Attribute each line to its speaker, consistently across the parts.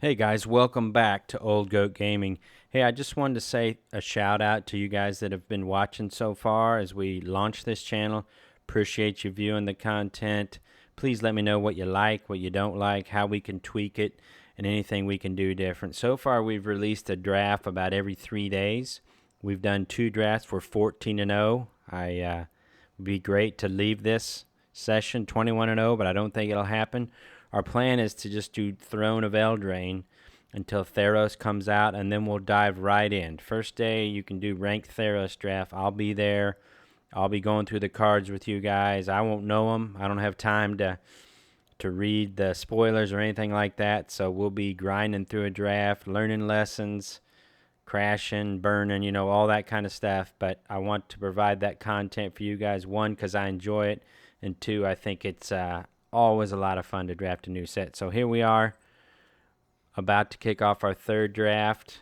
Speaker 1: Hey guys, welcome back to Old Goat Gaming. Hey, I just wanted to say a shout out to you guys that have been watching so far as we launch this channel. Appreciate you viewing the content. Please let me know what you like, what you don't like, how we can tweak it, and anything we can do different. So far, we've released a draft about every 3 days. We've done 2 drafts. We're 14-0. Would be great to leave this session 21-0, but I don't think it'll happen. Our plan is to just do Throne of Eldraine until Theros comes out, and then we'll dive right in. First day, you can do ranked Theros draft. I'll be there. I'll be going through the cards with you guys. I won't know them. I don't have time to read the spoilers or anything like that, so we'll be grinding through a draft, learning lessons, crashing, burning, all that kind of stuff. But I want to provide that content for you guys, one, because I enjoy it, and two, I think it's always a lot of fun to draft a new set. So here we are, about to kick off our third draft.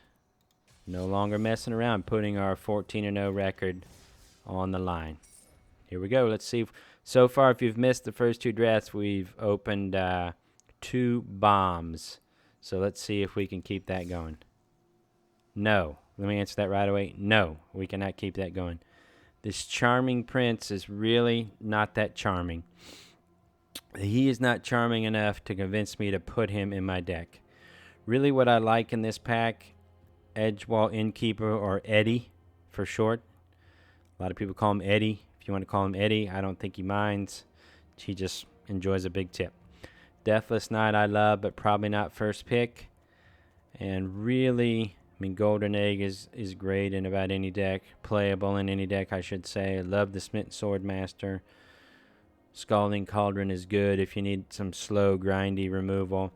Speaker 1: No longer messing around, putting our 14-0 record on the line. Here we go. Let's see. So far, if you've missed the first 2 drafts, we've opened 2 bombs. So let's see if we can keep that going. No. Let me answer that right away. No, we cannot keep that going. This charming prince is really not that charming. He is not charming enough to convince me to put him in my deck. Really what I like in this pack, Edgewall Innkeeper, or Eddie for short. A lot of people call him Eddie. If you want to call him Eddie, I don't think he minds. He just enjoys a big tip. Deathless Knight I love, but probably not first pick. And really, Golden Egg is great in about any deck. Playable in any deck, I should say. I love the Smitten Swordmaster. Scalding Cauldron is good if you need some slow, grindy removal.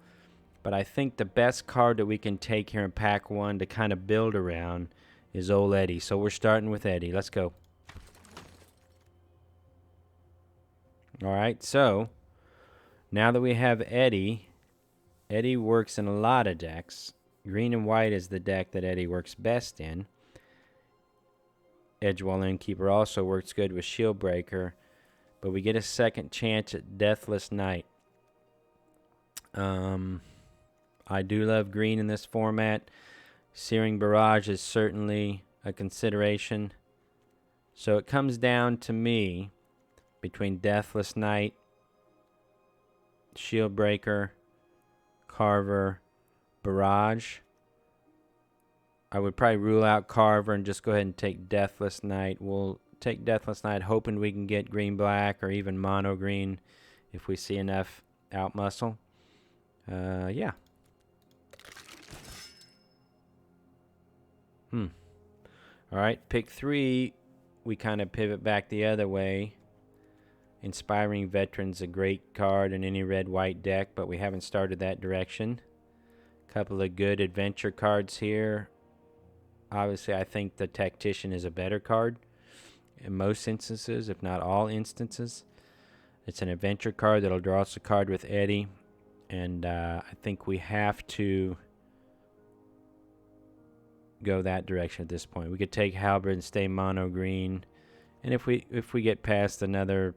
Speaker 1: But I think the best card that we can take here in pack 1 to kind of build around is old Eddie. So we're starting with Eddie. Let's go. Alright, so now that we have Eddie, Eddie works in a lot of decks. Green and white is the deck that Eddie works best in. Edgewall Innkeeper also works good with Shieldbreaker. But we get a second chance at Deathless Knight. I do love green in this format. Searing Barrage is certainly a consideration. So it comes down to me between Deathless Knight, Shieldbreaker, Carver, Barrage. I would probably rule out Carver and just go ahead and take Deathless Knight. We'll take Deathless Knight, hoping we can get green-black or even mono-green if we see enough out-muscle. Yeah. Alright, pick 3. We kind of pivot back the other way. Inspiring Veteran's a great card in any red-white deck, but we haven't started that direction. Couple of good adventure cards here. Obviously, I think the Tactician is a better card in most instances, if not all instances. It's an adventure card that'll draw us a card with Eddie, and I think we have to go that direction at this point. We could take Halberd and stay mono green, and if we get past another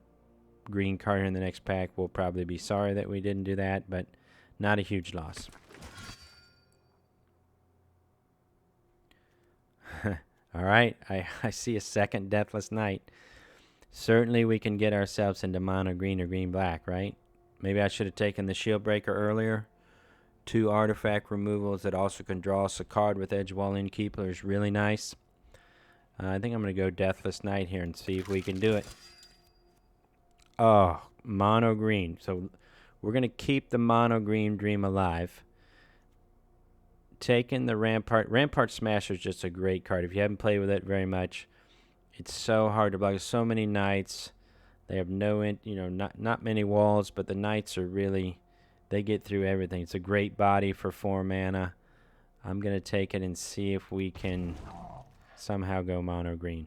Speaker 1: green card here in the next pack, we'll probably be sorry that we didn't do that, but not a huge loss. Alright, I see a second Deathless Knight. Certainly we can get ourselves into mono green or green black, right? Maybe I should have taken the Shieldbreaker earlier. 2 artifact removals that also can draw us a card with Edgewall Innkeeper is really nice. I think I'm going to go Deathless Knight here and see if we can do it. Oh, mono green. So we're going to keep the mono green dream alive. Taking the Rampart Smasher is just a great card. If you haven't played with it very much, it's so hard to block. There's so many knights. They have not many walls, but the knights are really, they get through everything. It's a great body for 4 mana. I'm going to take it and see if we can somehow go mono green.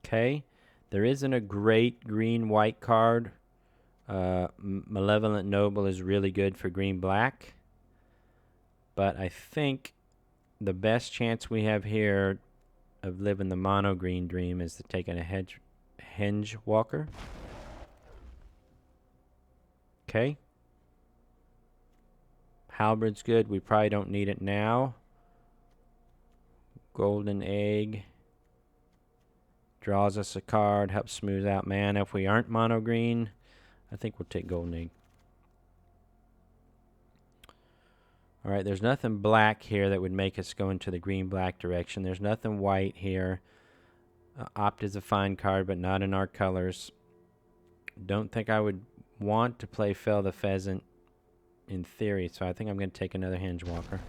Speaker 1: Okay. There isn't a great green-white card. Malevolent Noble is really good for green-black. But I think the best chance we have here of living the mono green dream is to take a Henge Walker. Okay. Halberd's good. We probably don't need it now. Golden Egg draws us a card, helps smooth out mana. If we aren't mono green, I think we'll take Golden Egg. Alright, there's nothing black here that would make us go into the green-black direction. There's nothing white here. Opt is a fine card, but not in our colors. Don't think I would want to play Fell the Pheasant in theory, so I think I'm going to take another Hingewalker.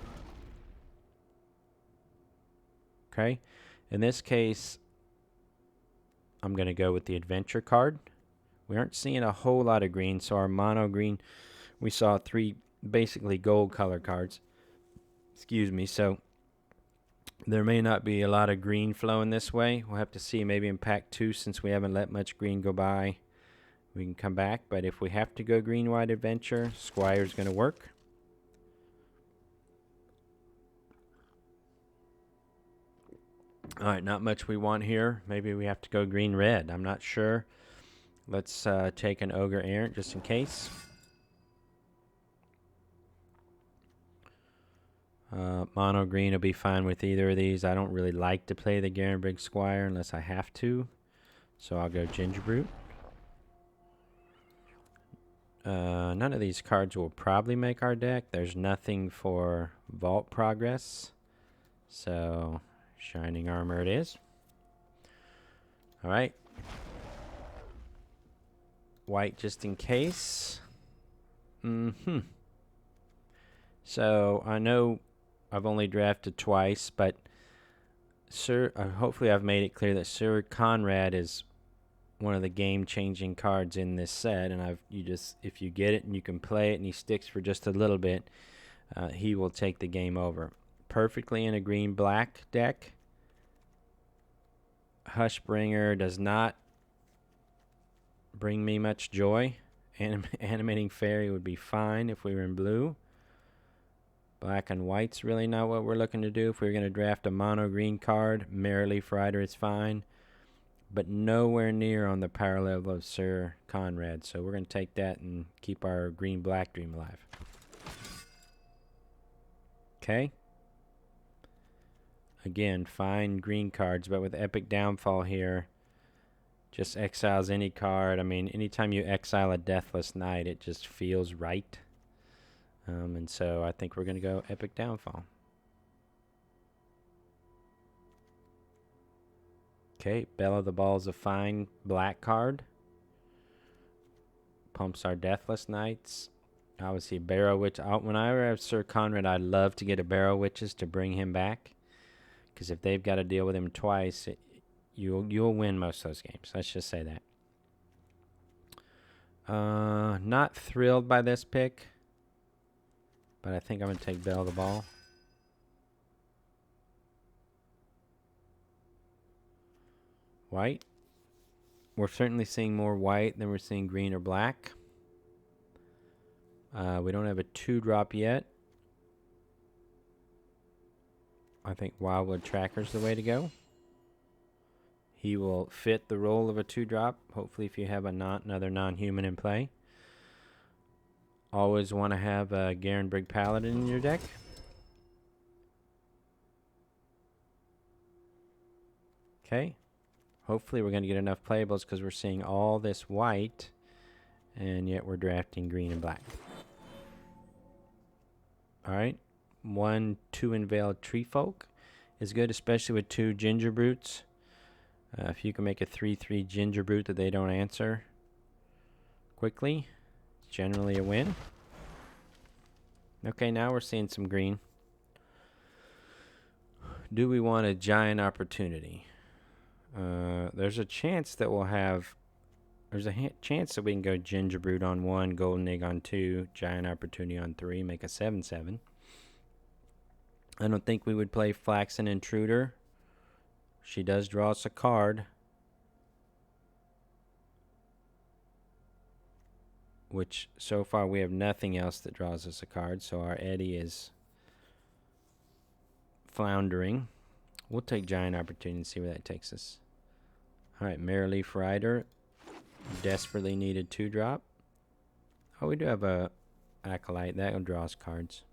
Speaker 1: Okay, in this case, I'm going to go with the Adventure card. We aren't seeing a whole lot of green, so our mono green, we saw 3 basically gold color cards. Excuse me, so there may not be a lot of green flowing this way. We'll have to see maybe in pack 2, since we haven't let much green go by. We can come back, but if we have to go green-white Adventure, Squire's going to work. Alright, not much we want here. Maybe we have to go green-red. I'm not sure. Let's take an Ogre Errant just in case. Mono green will be fine with either of these. I don't really like to play the Garenbrig Squire unless I have to. So I'll go Gingerbrute. None of these cards will probably make our deck. There's nothing for Vault Progress. So Shining Armor it is. Alright. White just in case. So I know I've only drafted twice, but hopefully I've made it clear that Sir Conrad is one of the game-changing cards in this set, and if you get it and you can play it and he sticks for just a little bit, he will take the game over. Perfectly in a green-black deck. Hushbringer does not bring me much joy. Animating Fairy would be fine if we were in blue. Black and white's really not what we're looking to do. If we were going to draft a mono green card, Merrily Rider is fine, but nowhere near on the power level of Sir Conrad. So we're going to take that and keep our green-black dream alive. Okay. Again, fine green cards, but with Epic Downfall here, just exiles any card. I mean, anytime you exile a Deathless Knight, it just feels right. And so I think we're going to go Epic Downfall. Okay, Bell of the Ball is a fine black card. Pumps our Deathless Knights. Obviously, Barrow Witch. Whenever I have Sir Conrad, I'd love to get a Barrow Witches to bring him back. Because if they've got to deal with him twice, you'll win most of those games. Let's just say that. Not thrilled by this pick, but I think I'm going to take Bell of the Ball. White. We're certainly seeing more white than we're seeing green or black. We don't have a 2-drop yet. I think Wildwood Tracker's the way to go. He will fit the role of a 2-drop, hopefully if you have another non-human in play. Always want to have a Garenbrig Paladin in your deck. Okay. Hopefully we're going to get enough playables because we're seeing all this white, and yet we're drafting green and black. Alright. 1 2-Unveiled Treefolk is good, especially with 2 Gingerbrutes. If you can make a 3/3 Gingerbrute that they don't answer quickly, it's generally a win. Okay, now we're seeing some green. Do we want a Giant Opportunity? There's a chance that we'll have... There's a chance that we can go Gingerbrute on 1, Golden Egg on 2, Giant Opportunity on 3, make a 7/7. I don't think we would play Flaxen Intruder. She does draw us a card, which so far we have nothing else that draws us a card, so our Eddie is floundering. We'll take Giant Opportunity and see where that takes us. Alright, Merrily Rider. Desperately needed 2-drop. Oh, we do have a Acolyte. That will draw us cards.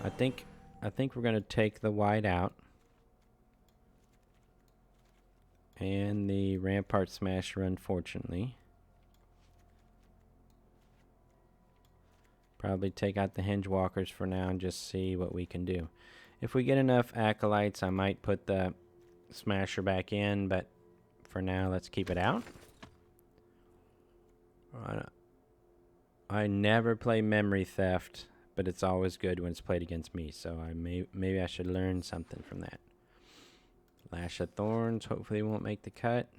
Speaker 1: I think we're going to take the white out. And the Rampart Smasher, unfortunately. Probably take out the Hinge Walkers for now and just see what we can do. If we get enough Acolytes, I might put the Smasher back in, but for now, let's keep it out. I never play Memory Theft, but it's always good when it's played against me, so maybe I should learn something from that. Lash of Thorns, hopefully won't make the cut.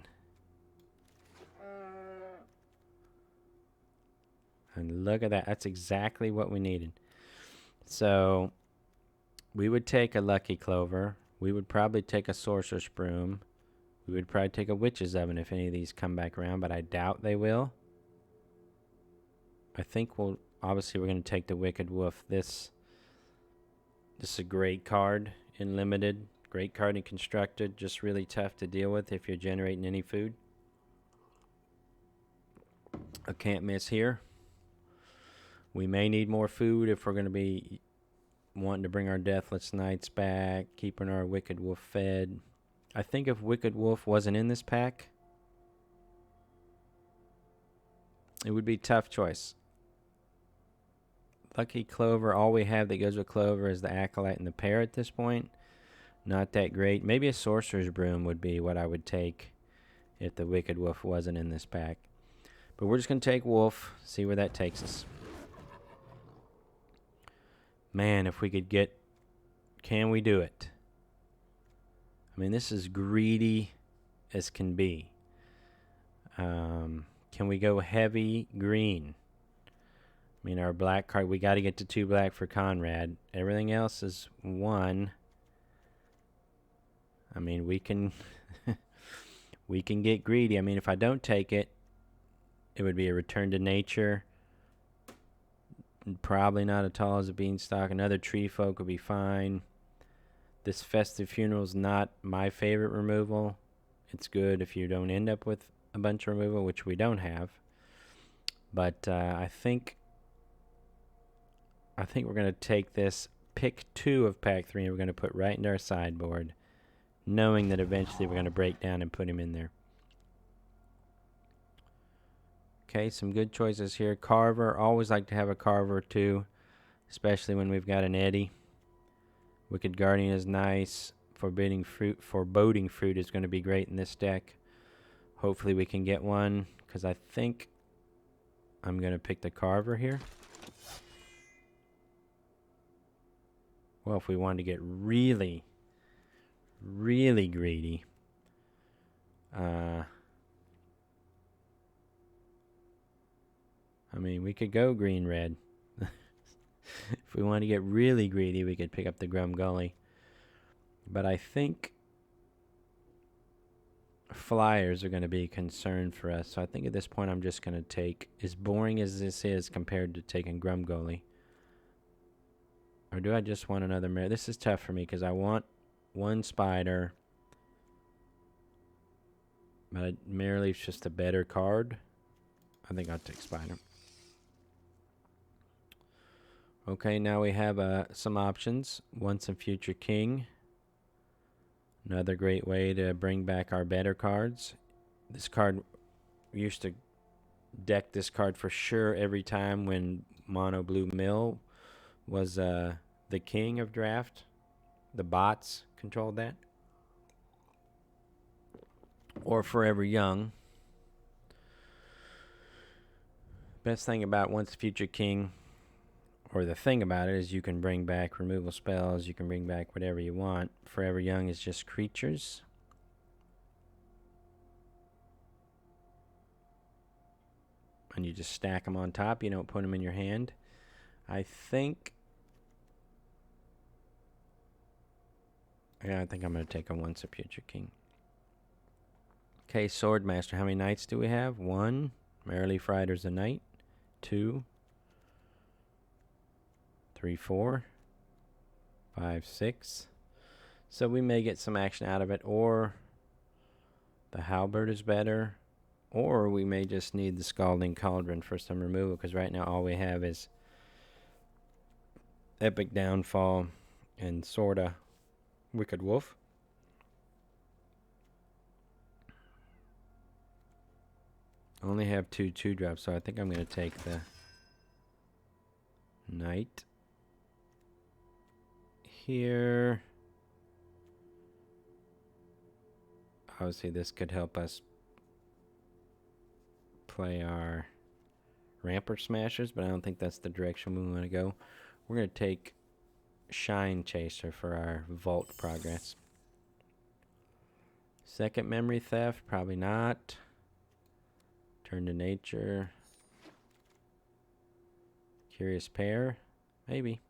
Speaker 1: And look at that. That's exactly what we needed. So we would take a Lucky Clover. We would probably take a Sorcerer's Broom. We would probably take a Witch's Oven if any of these come back around, but I doubt they will. I think obviously we're going to take the Wicked Wolf. This is a great card in Limited. Great card in Constructed. Just really tough to deal with if you're generating any food. I can't miss here. We may need more food if we're going to be wanting to bring our Deathless Knights back, keeping our Wicked Wolf fed. I think if Wicked Wolf wasn't in this pack, it would be a tough choice. Lucky Clover, all we have that goes with Clover is the Acolyte and the Pair at this point. Not that great. Maybe a Sorcerer's Broom would be what I would take if the Wicked Wolf wasn't in this pack. But we're just going to take Wolf, see where that takes us. Man, if we could get... Can we do it? I mean, this is greedy as can be. Can we go heavy green? I mean, our black card, we got to get to 2 black for Conrad. Everything else is 1. I mean, we can we can get greedy. I mean, if I don't take it, it would be a Return to Nature. Probably not as tall as a Beanstalk. Another Tree Folk would be fine. This Festive Funeral is not my favorite removal. It's good if you don't end up with a bunch of removal, which we don't have. But I think we're going to take this, pick 2 of pack 3, and we're going to put right into our sideboard, knowing that eventually we're going to break down and put him in there. Okay, some good choices here. Carver, always like to have a Carver too, especially when we've got an Eddie. Wicked Guardian is nice. Foreboding Fruit is going to be great in this deck. Hopefully we can get one, because I think I'm going to pick the Carver here. Well, if we wanted to get really, really greedy, I mean, we could go green-red. If we want to get really greedy, we could pick up the Grum Gully. But I think flyers are going to be a concern for us. So I think at this point I'm just going to take, as boring as this is compared to taking Grum Gully. Or do I just want another Mare? This is tough for me because I want 1 Spider. But Mare Leaf's just a better card. I think I'll take Spider. Okay, now we have some options. Once and Future King. Another great way to bring back our better cards. This card, we used to deck this card for sure every time when Mono Blue Mill was the king of draft. The bots controlled that. Or Forever Young. Best thing about Once Future King, or the thing about it, is you can bring back removal spells, you can bring back whatever you want. Forever Young is just creatures. And you just stack them on top, you don't put them in your hand. I think I'm going to take a Once a Future King. Okay, Swordmaster. How many knights do we have? 1. Merrily Rider's a knight. 2. 3, 4. 5, 6. So we may get some action out of it, or the Halberd is better, or we may just need the Scalding Cauldron for some removal, because right now all we have is Epic Downfall, and sorta Wicked Wolf. Only have 2 2-drops, so I think I'm going to take the Knight here. Obviously, this could help us play our Rampart Smashers, but I don't think that's the direction we want to go. We're going to take Shine Chaser for our Vault progress. Second Memory Theft, probably not. Turn to Nature. Curious Pair, maybe.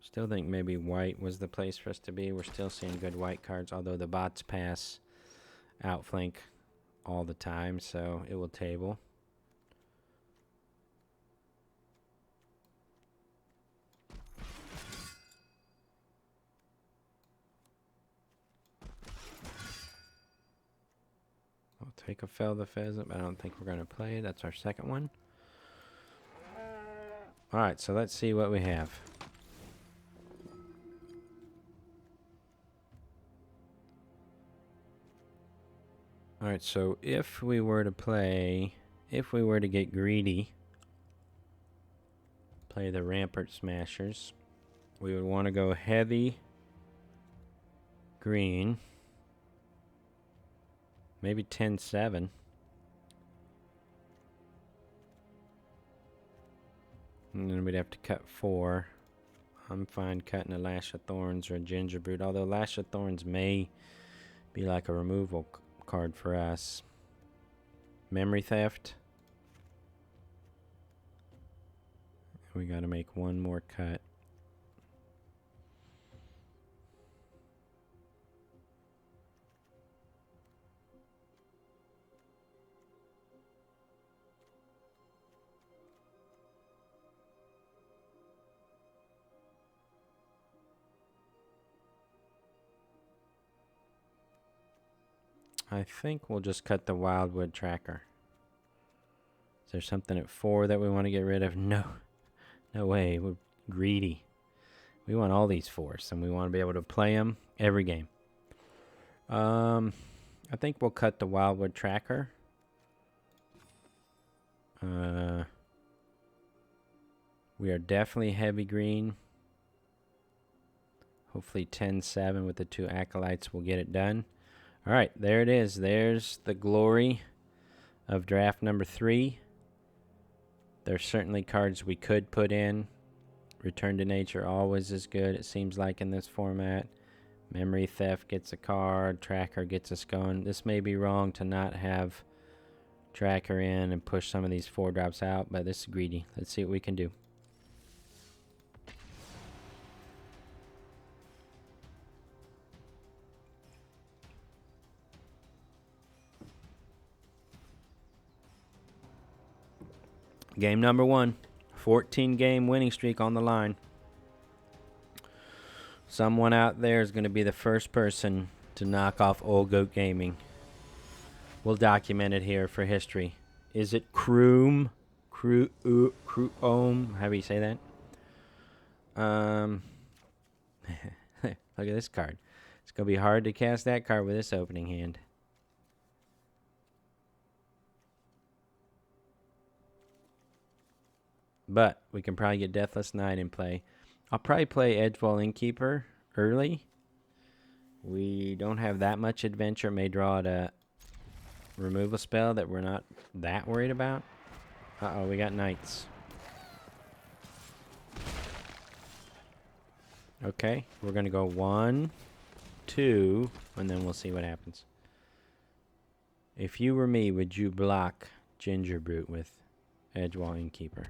Speaker 1: Still think maybe white was the place for us to be. We're still seeing good white cards, although the bots pass outflank all the time, so it will table. I'll take a Fell the Pheasant, but I don't think we're going to play. That's our second one. Alright, so let's see what we have. Alright, so if we were to get greedy, play the Rampart Smashers, we would want to go heavy green, maybe 10-7. And then we'd have to cut 4. I'm fine cutting a Lash of Thorns or a Gingerbrute, although Lash of Thorns may be like a removal card for us. Memory Theft. We got to make one more cut. I think we'll just cut the Wildwood Tracker. Is there something at 4 that we want to get rid of? No. No way. We're greedy. We want all these 4s, and we want to be able to play them every game. I think we'll cut the Wildwood Tracker. We are definitely heavy green. Hopefully 10-7 with the 2 Acolytes will get it done. All right, there it is. There's the glory of draft number 3. There's certainly cards we could put in. Return to Nature always is good, it seems like, in this format. Memory Theft gets a card. Tracker gets us going. This may be wrong to not have Tracker in and push some of these 4-drops out, but this is greedy. Let's see what we can do. Game number 1. 14-game winning streak on the line. Someone out there is going to be the first person to knock off Old Goat Gaming. We'll document it here for history. Is it Kroom? Kroom? How do you say that? Look at this card. It's going to be hard to cast that card with this opening hand. But we can probably get Deathless Knight in play. I'll probably play Edgewall Innkeeper early. We don't have that much adventure. May draw a removal spell that we're not that worried about. Uh-oh, we got Knights. Okay, we're going to go 1, 2, and then we'll see what happens. If you were me, would you block Gingerbrute with Edgewall Innkeeper?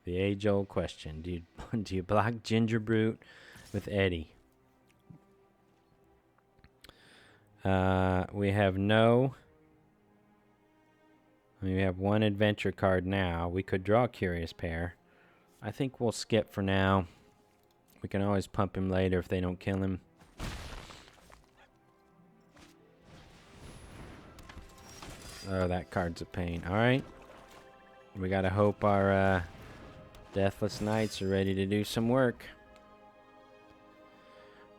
Speaker 1: The age-old question. Do you block Gingerbrute with Eddie? We have we have one adventure card now. We could draw Curious Pair. I think we'll skip for now. We can always pump him later if they don't kill him. Oh, that card's a pain. Alright. We gotta hope our Deathless Knights are ready to do some work.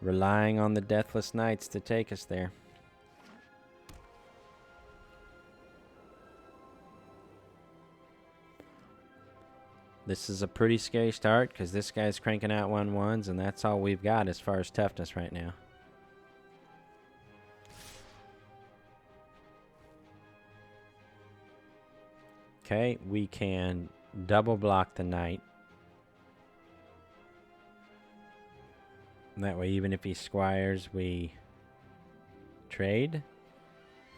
Speaker 1: Relying on the Deathless Knights to take us there. This is a pretty scary start because this guy's cranking out 1/1s, and that's all we've got as far as toughness right now. Okay, we can double block the knight. And that way, even if he squires, we trade.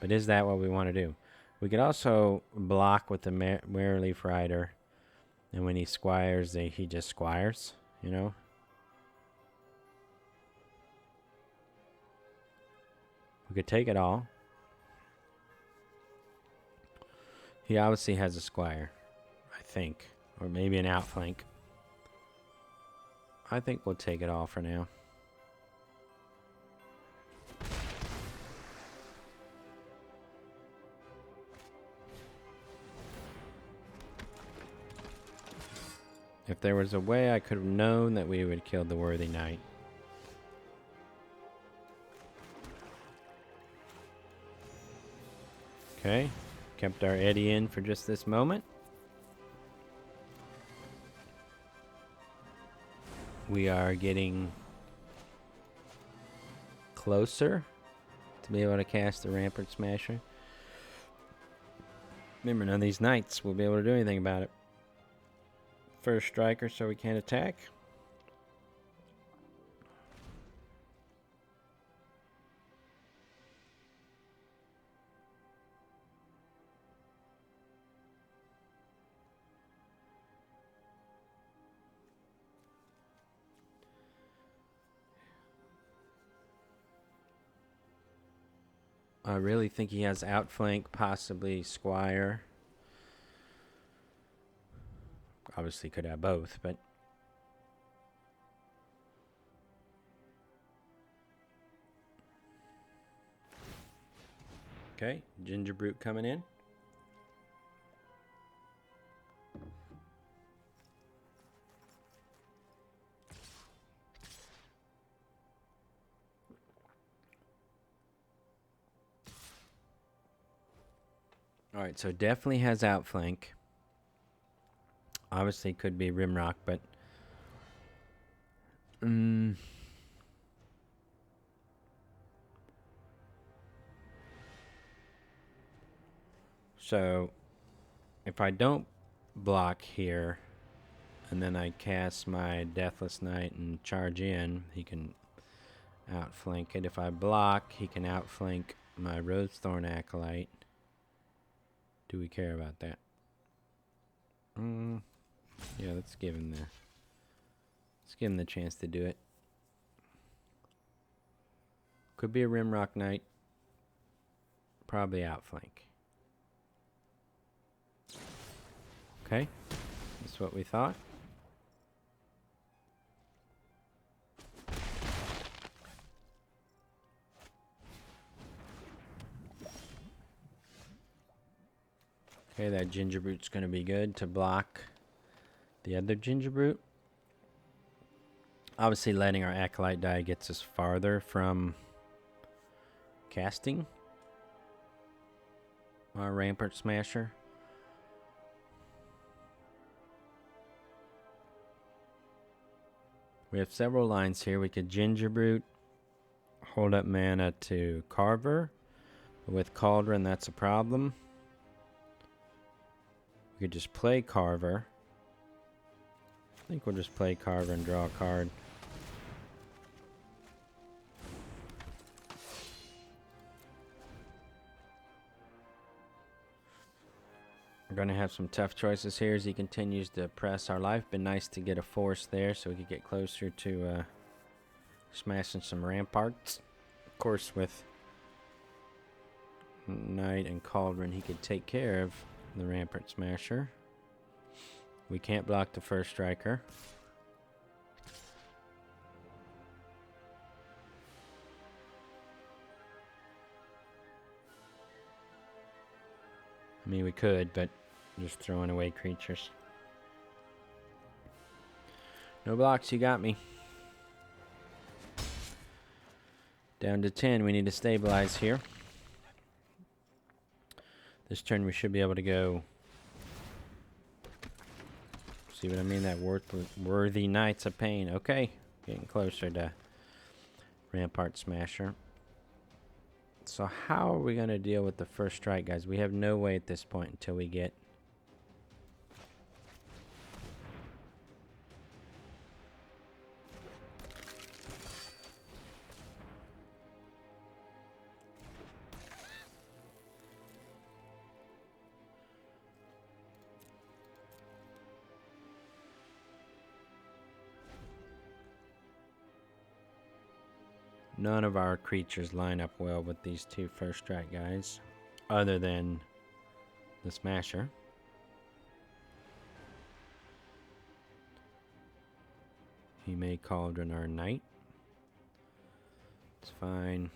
Speaker 1: But is that what we want to do? We could also block with the Mirrorleaf Rider. And when he squires, he just squires, you know? We could take it all. He obviously has a squire, I think. Or maybe an outflank. I think we'll take it all for now. If there was a way I could have known that we would kill the Worthy Knight. Okay. Kept our Eddie in for just this moment. We are getting closer to be able to cast the Rampart Smasher. Remember, none of these knights will be able to do anything about it. First striker, so we can't attack. I really think he has outflank, possibly squire. Obviously could have both, but okay, Ginger Brute coming in. Alright, so definitely has outflank. Obviously could be Rimrock, but so if I don't block here and then I cast my Deathless Knight and charge in, he can outflank it. If I block, he can outflank my Rosethorn Acolyte. Do we care about that? Yeah, let's give him the chance to do it. Could be a Rimrock Knight. Probably outflank. Okay, that's what we thought. Okay, that Ginger Brute's going to be good to block the other Ginger Brute. Obviously, letting our Acolyte die gets us farther from casting our Rampart Smasher. We have several lines here. We could Ginger Brute, hold up mana to Carver. With Cauldron, that's a problem. We could just play Carver. I think we'll just play Carver and draw a card. We're going to have some tough choices here as he continues to press our life. Been nice to get a force there so we could get closer to smashing some ramparts. Of course, with Knight and Cauldron, he could take care of the Rampart Smasher. We can't block the first striker. I mean, we could, but just throwing away creatures. No blocks, you got me. Down to 10, we need to stabilize here. This turn we should be able to go... See what I mean? That worthy Knights of Pain. Okay, getting closer to Rampart Smasher. So how are we going to deal with the first strike, guys? We have no way at this point until we get... None of our creatures line up well with these two first strike guys, other than the Smasher. He may Cauldron our Knight. It's fine.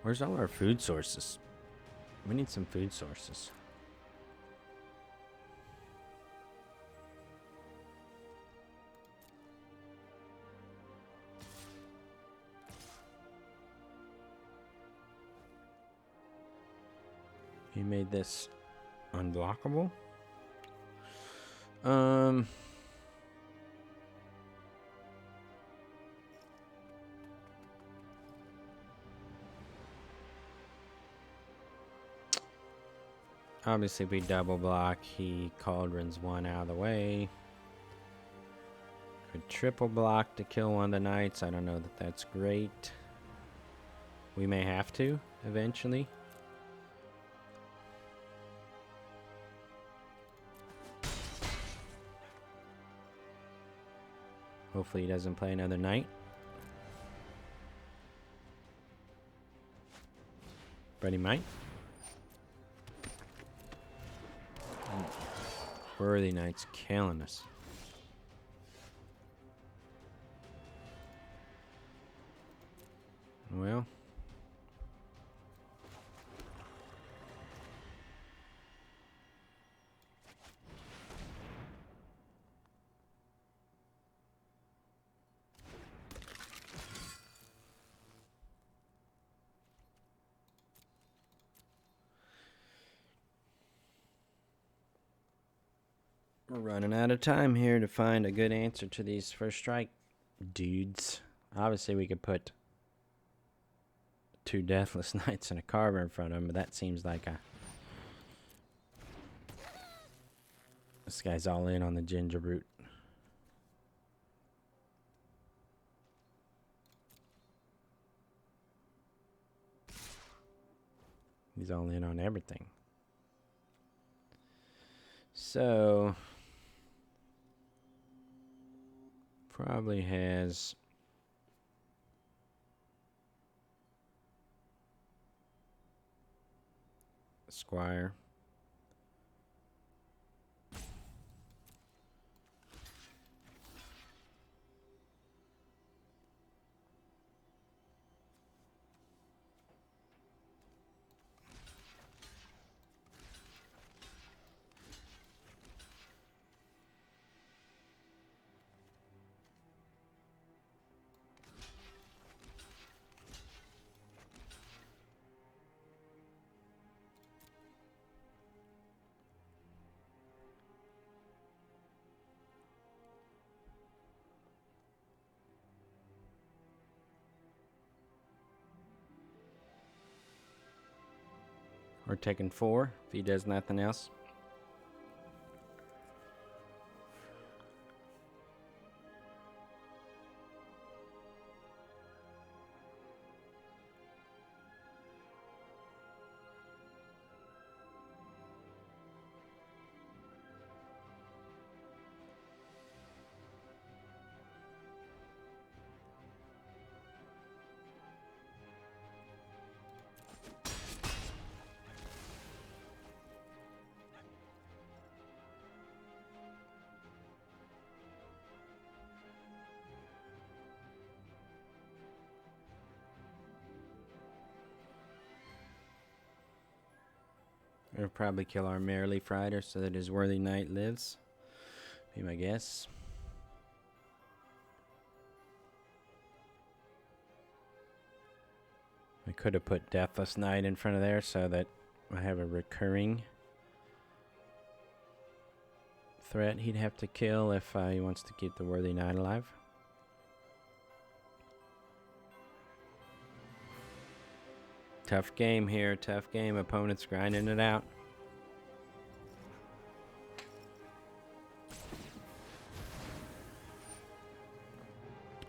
Speaker 1: Where's all our food sources? We need some food sources. He made this unblockable. Obviously, if we double block, he Cauldrons one out of the way. Could triple block to kill one of the Knights. I don't know that that's great. We may have to eventually. Hopefully he doesn't play another Knight. But he might. Worthy Knight's killing us. Well. We're running out of time here to find a good answer to these first strike dudes. Obviously, we could put two Deathless Knights and a Carver in front of him, but that seems like a... This guy's all in on the Ginger Brute. He's all in on everything. So... Probably has Squire. We're taking 4 if he does nothing else. We'll probably kill our Merrily Fighter so that his worthy knight lives. Be my guess. I could have put Deathless Knight in front of there so that I have a recurring threat he'd have to kill if he wants to keep the worthy knight alive. Tough game here, tough game. Opponent's grinding it out.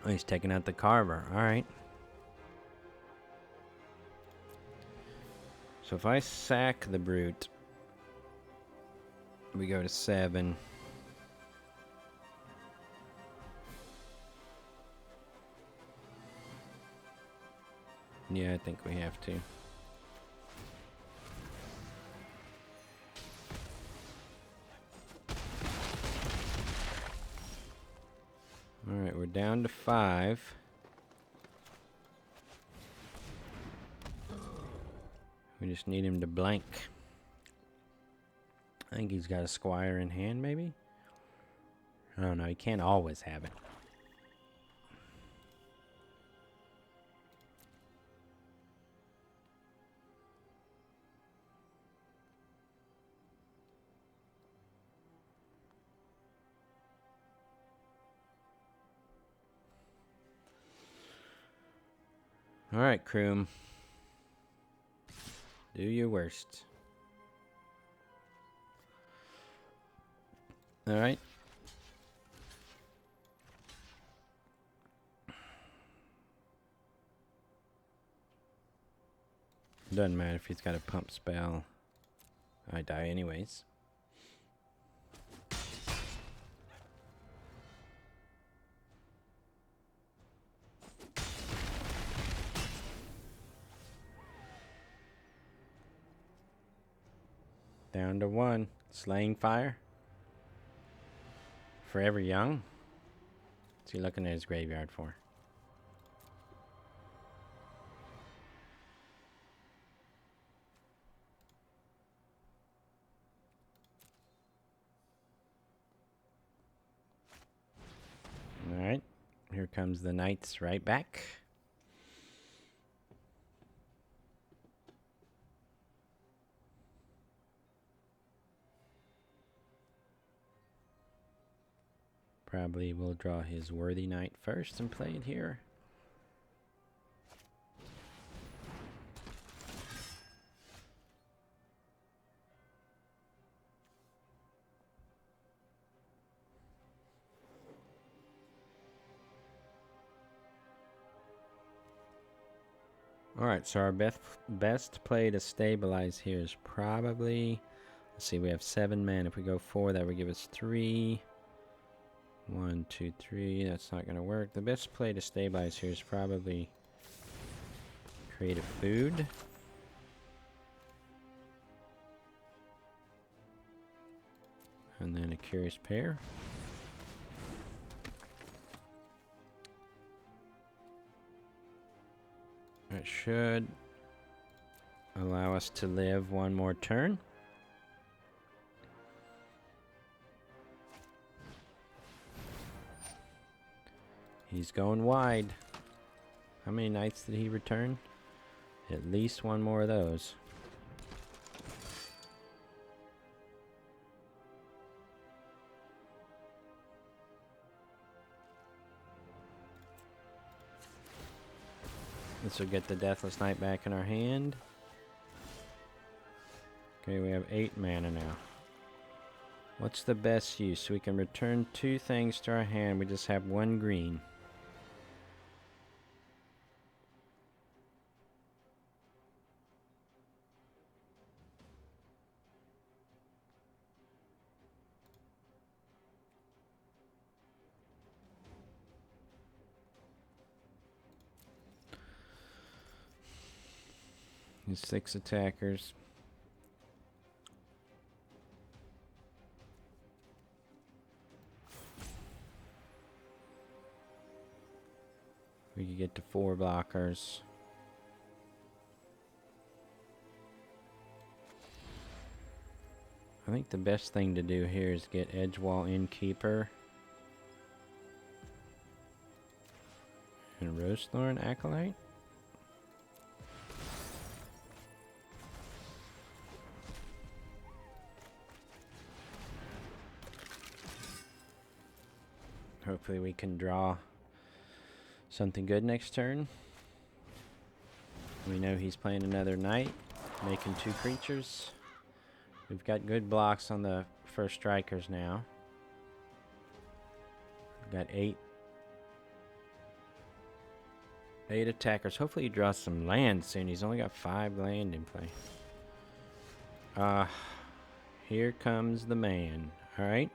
Speaker 1: Oh, he's taking out the Carver. All right. So if I sack the Brute, we go to 7. Yeah, I think we have to. Alright, we're down to 5. We just need him to blank. I think he's got a Squire in hand, maybe? I don't know, he can't always have it. Alright, Kroom. Do your worst. Alright. Doesn't matter if he's got a pump spell. I die anyways. Down to 1. Slaying Fire. Forever Young. What's he looking at his graveyard for? Alright. Here comes the Knights right back. Probably will draw his worthy knight first and play it here. Alright, so our best play to stabilize here is probably... Let's see, we have 7 men. If we go 4, that would give us 3. 1, 2, 3. That's not going to work. The best play to stabilize here is probably create a food. And then a Curious Pair. That should allow us to live one more turn. He's going wide. How many knights did he return? At least one more of those. This will get the Deathless Knight back in our hand. Okay, we have 8 mana now. What's the best use? We can return 2 things to our hand. We just have 1 green. He's 6 attackers. We could get to 4 blockers. I think the best thing to do here is get Edgewall Innkeeper and Rosethorn Acolyte. Hopefully we can draw something good next turn. We know he's playing another knight, making 2 creatures. We've got good blocks on the first strikers now. We've got 8 attackers. Hopefully he draws some land soon. He's only got 5 land in play. Here comes the man. Alright.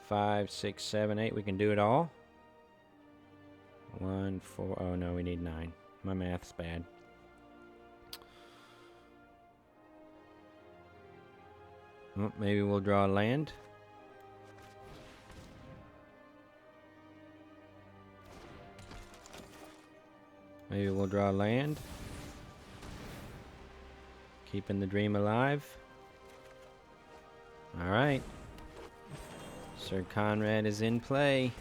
Speaker 1: 5, 6, 7, 8. We can do it all. 1, 4. Oh no, we need 9. My math's bad. Well, maybe we'll draw a land. Maybe we'll draw a land. Keeping the dream alive. Alright. Sir Conrad is in play.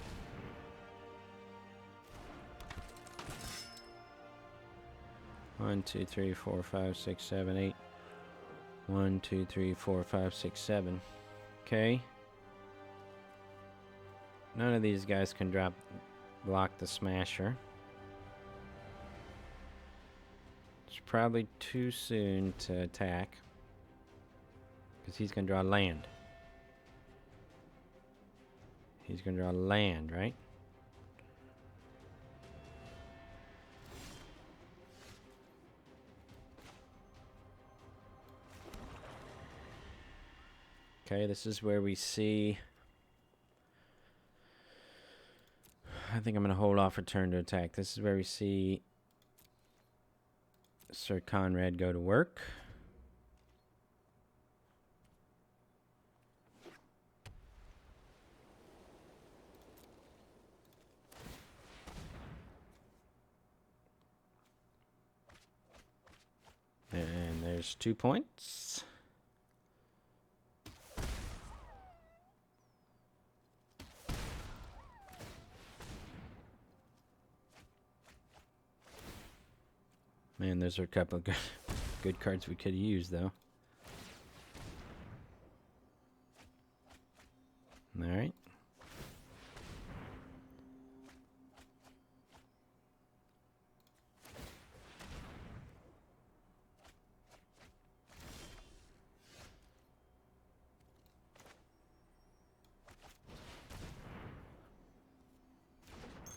Speaker 1: One, 2, 3, 4, 5, 6, 7, 8. 1, 2, 3, 4, 5, 6, 7. Okay. None of these guys can block the Smasher. It's probably too soon to attack, because he's going to draw land. He's going to draw land, right? Okay, this is where we see... I think I'm going to hold off for turn to attack. This is where we see Sir Conrad go to work. And there's 2 points. Man, those are a couple of good cards we could use, though. Alright.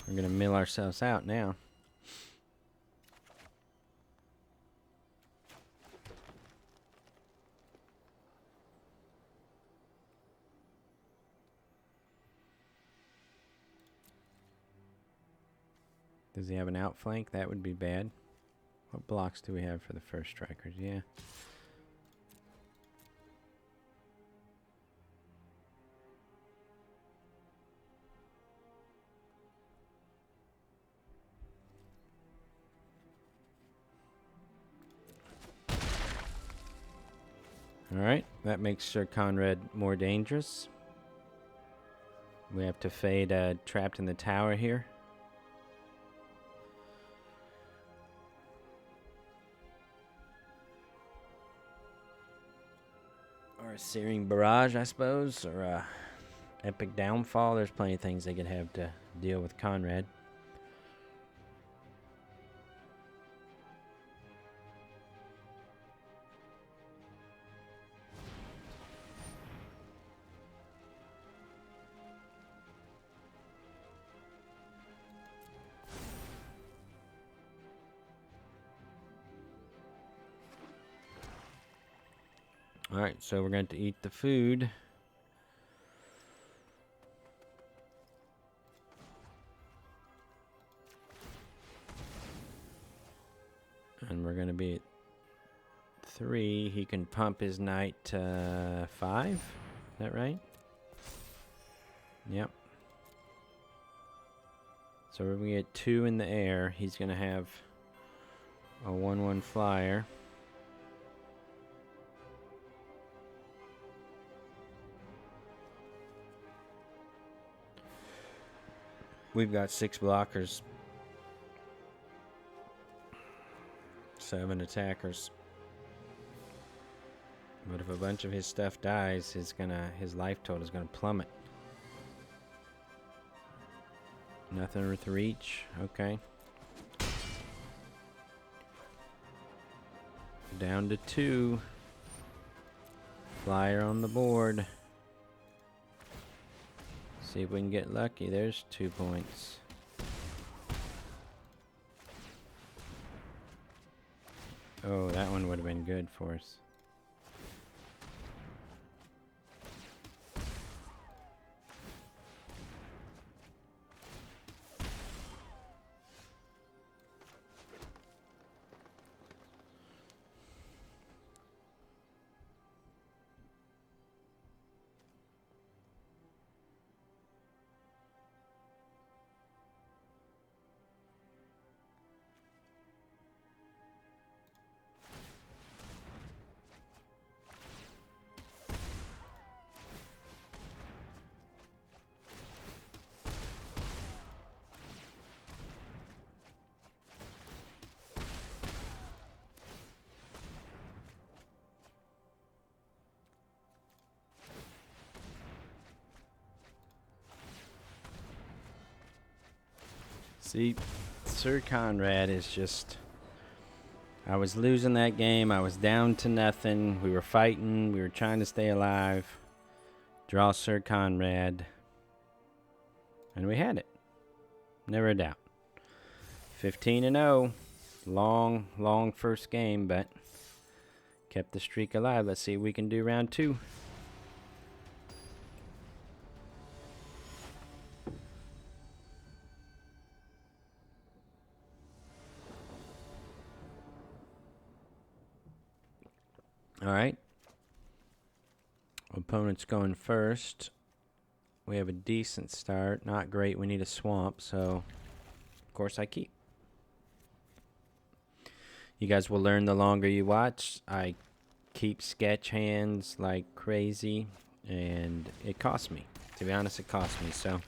Speaker 1: We're going to mill ourselves out now. Does he have an outflank? That would be bad. What blocks do we have for the first strikers? Yeah. Alright, that makes Sir Conrad more dangerous. We have to fade Trapped in the Tower here. Or a Searing Barrage, I suppose, or a Epic Downfall. There's plenty of things they could have to deal with Conrad. Alright, so we're going to eat the food. And we're going to be at 3. He can pump his knight to 5. Is that right? Yep. So we're going to get 2 in the air. He's going to have a 1/1 flyer. We've got 6 blockers, 7 attackers. But if a bunch of his stuff dies, his life total is gonna plummet. Nothing with reach. Okay. Down to 2. Flyer on the board. See if we can get lucky. There's 2 points. Oh, that one would have been good for us. See, Sir Conrad is just... I was losing that game. I was down to nothing. We were fighting. We were trying to stay alive. Draw Sir Conrad. And we had it. Never a doubt. 15-0. Long, long first game, but kept the streak alive. Let's see if we can do round 2. Alright. Opponent's going first. We have a decent start. Not great. We need a swamp, so of course I keep. You guys will learn the longer you watch. I keep sketch hands like crazy, and it costs me. To be honest, it costs me, so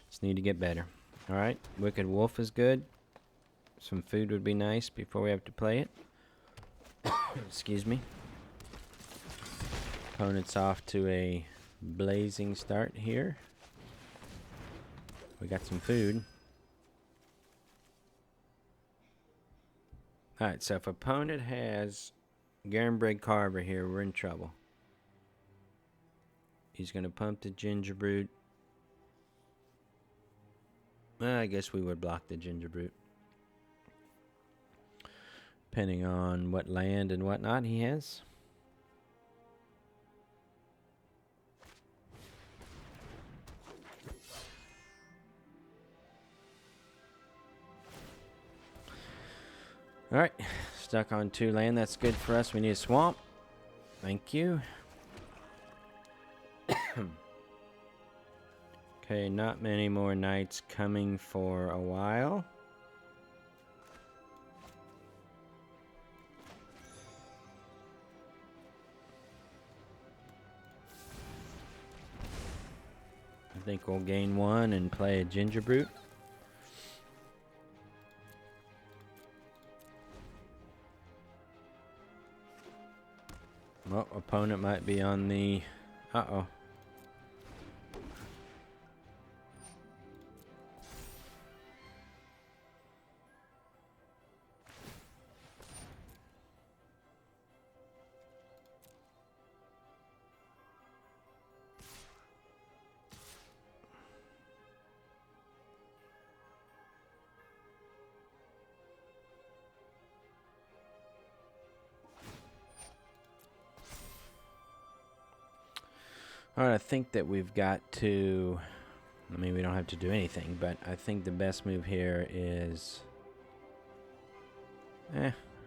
Speaker 1: just need to get better. Alright, Wicked Wolf is good. Some food would be nice before we have to play it. Excuse me. Opponent's off to a blazing start here. We got some food. Alright, so if opponent has Garenbred Carver here, we're in trouble. He's going to pump the Gingerbrute. I guess we would block the Gingerbrute. Depending on what land and whatnot he has. Alright, stuck on 2 land. That's good for us. We need a swamp. Thank you. Okay, not many more knights coming for a while. I think we'll gain 1 and play a Gingerbrute. Well, opponent might be on the... Uh-oh. Alright, I think that we've got to... I mean, we don't have to do anything, but I think the best move here is...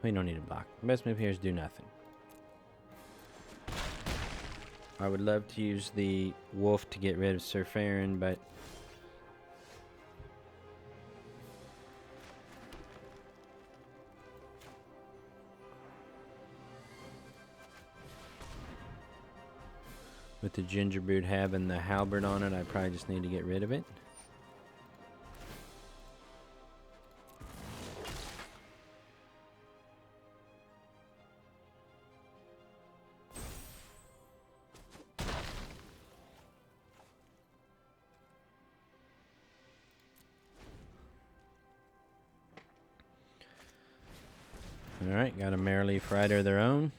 Speaker 1: we don't need a block. The best move here is do nothing. I would love to use the wolf to get rid of Sir Farron, but... with the Gingerbrute having the halberd on it, I probably just need to get rid of it. Alright, got a Mereleaf Rider of their own.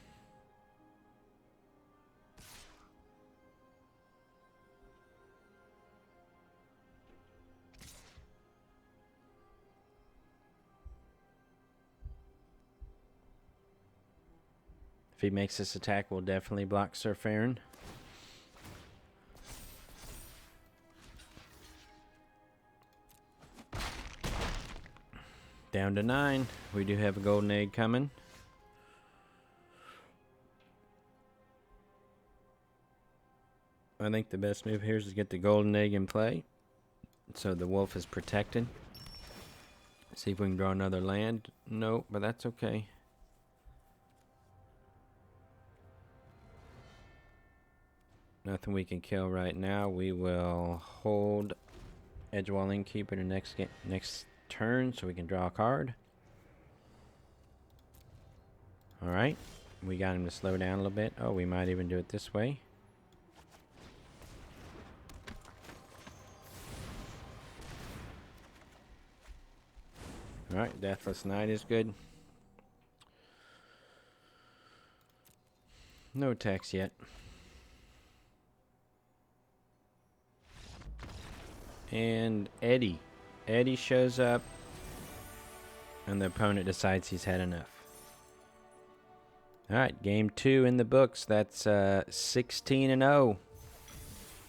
Speaker 1: If he makes this attack, we'll definitely block Sir Farron. Down to 9. We do have a golden egg coming. I think the best move here is to get the golden egg in play, so the wolf is protected. See if we can draw another land. No, but that's okay. Nothing we can kill right now. We will hold Edgewall Innkeeper to next turn so we can draw a card. Alright. We got him to slow down a little bit. Oh, we might even do it this way. Alright, Deathless Knight is good. No attacks yet. And Eddie. Eddie shows up, and the opponent decides he's had enough. Alright, game 2 in the books. That's 16-0.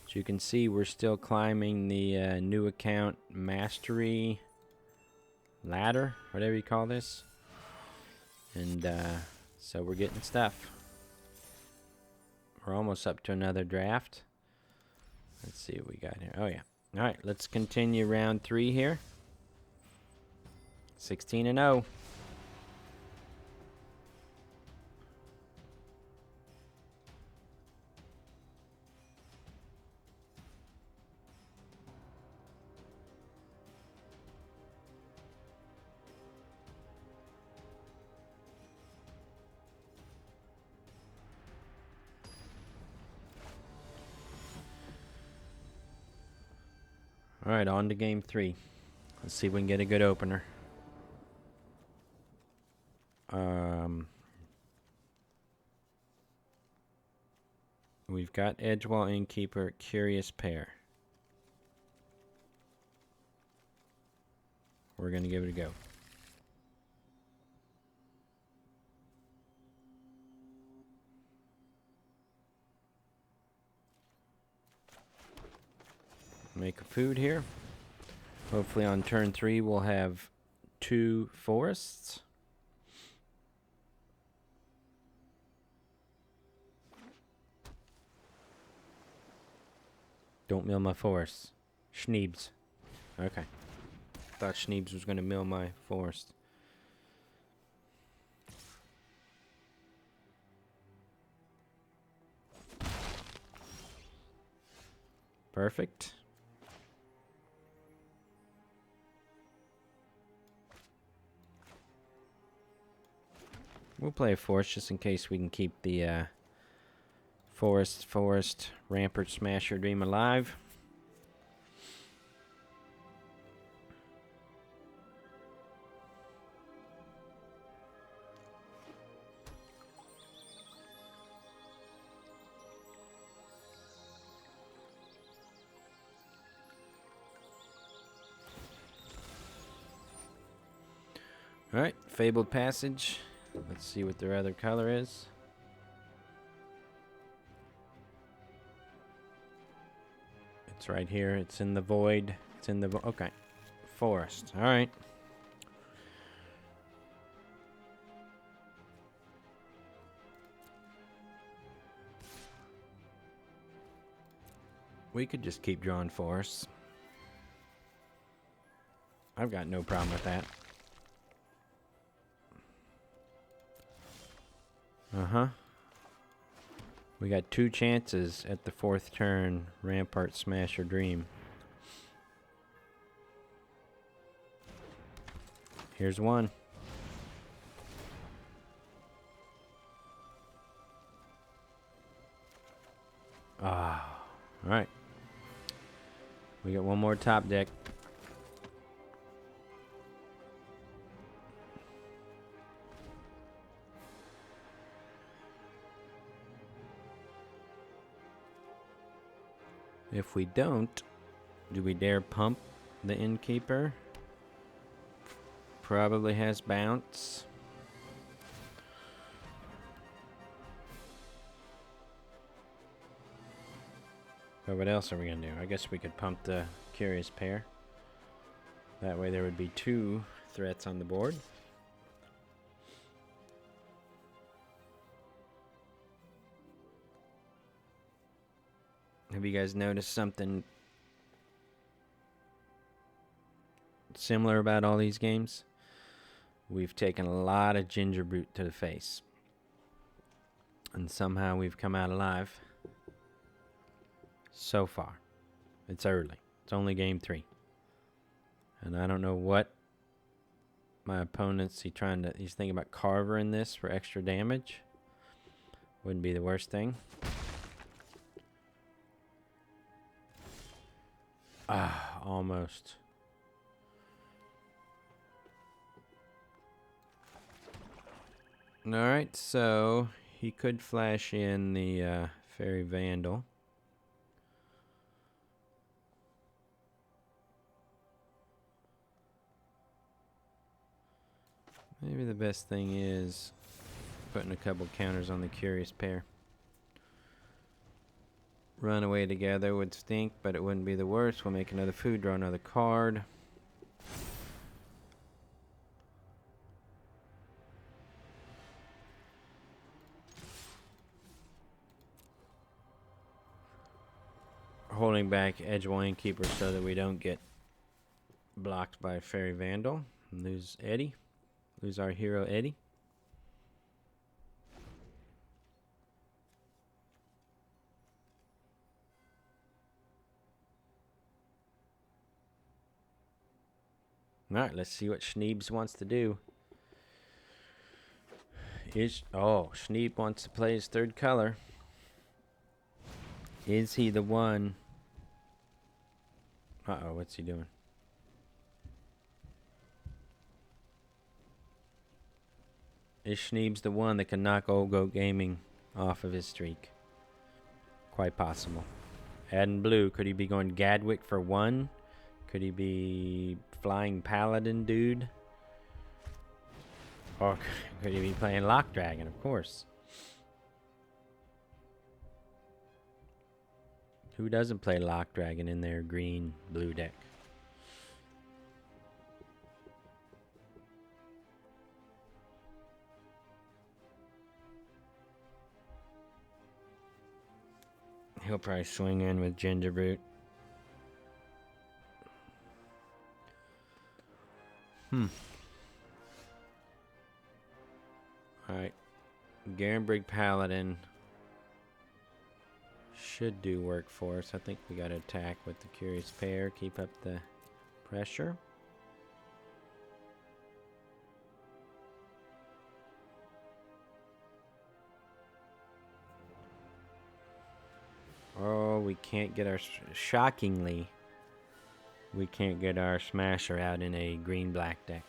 Speaker 1: As you can see, we're still climbing the new account mastery ladder, whatever you call this. And so we're getting stuff. We're almost up to another draft. Let's see what we got here. Oh, yeah. Alright, let's continue round 3 here. 16-0. Alright, on to game 3. Let's see if we can get a good opener. We've got Edgewall Innkeeper, Curious Pair. We're going to give it a go. Make a food here. Hopefully on turn 3 we'll have 2 forests. Don't mill my forests. Schneebs. Okay. Thought Schneebs was going to mill my forest. Perfect. We'll play a forest just in case we can keep the forest rampart smasher dream alive. Alright, Fabled Passage. Let's see what their other color is. It's right here. It's in the void. It's in the okay. Forest. Alright. We could just keep drawing forests. I've got no problem with that. Uh-huh. We got 2 chances at the 4th turn. Rampart, Smash, or Dream. Here's one. Ah. Alright. We got one more top deck. If we don't, do we dare pump the innkeeper? Probably has bounce. But what else are we going to do? I guess we could pump the Curious Pair. That way there would be 2 threats on the board. Have you guys noticed something similar about all these games? We've taken a lot of ginger brute to the face. And somehow we've come out alive. So far. It's early. It's only game 3. And I don't know what my opponent's he's thinking about Carver in this for extra damage. Wouldn't be the worst thing. Ah, almost. Alright, so he could flash in the Fairy Vandal. Maybe the best thing is putting a couple counters on the Curious Pair. Run away together would stink, but it wouldn't be the worst. We'll make another food, draw another card. Holding back Edgewall Innkeeper so that we don't get blocked by Fairy Vandal. And lose Eddie. Lose our hero Eddie. Alright, let's see what Schneebs wants to do. Schneeb wants to play his 3rd color. Is he the one? Uh-oh, what's he doing? Is Schneebs the one that can knock Old Goat Gaming off of his streak? Quite possible. Adding blue, could he be going Gadwick for 1? Could he be Flying Paladin dude? Or could he be playing Lock Dragon, of course. Who doesn't play Lock Dragon in their green-blue deck? He'll probably swing in with Ginger Brute. Alright. Garenbrig Paladin should do work for us. I think we got to attack with the Curious Pair. Keep up the pressure. Oh, we can't get our... Shockingly, we can't get our Smasher out in a green-black deck.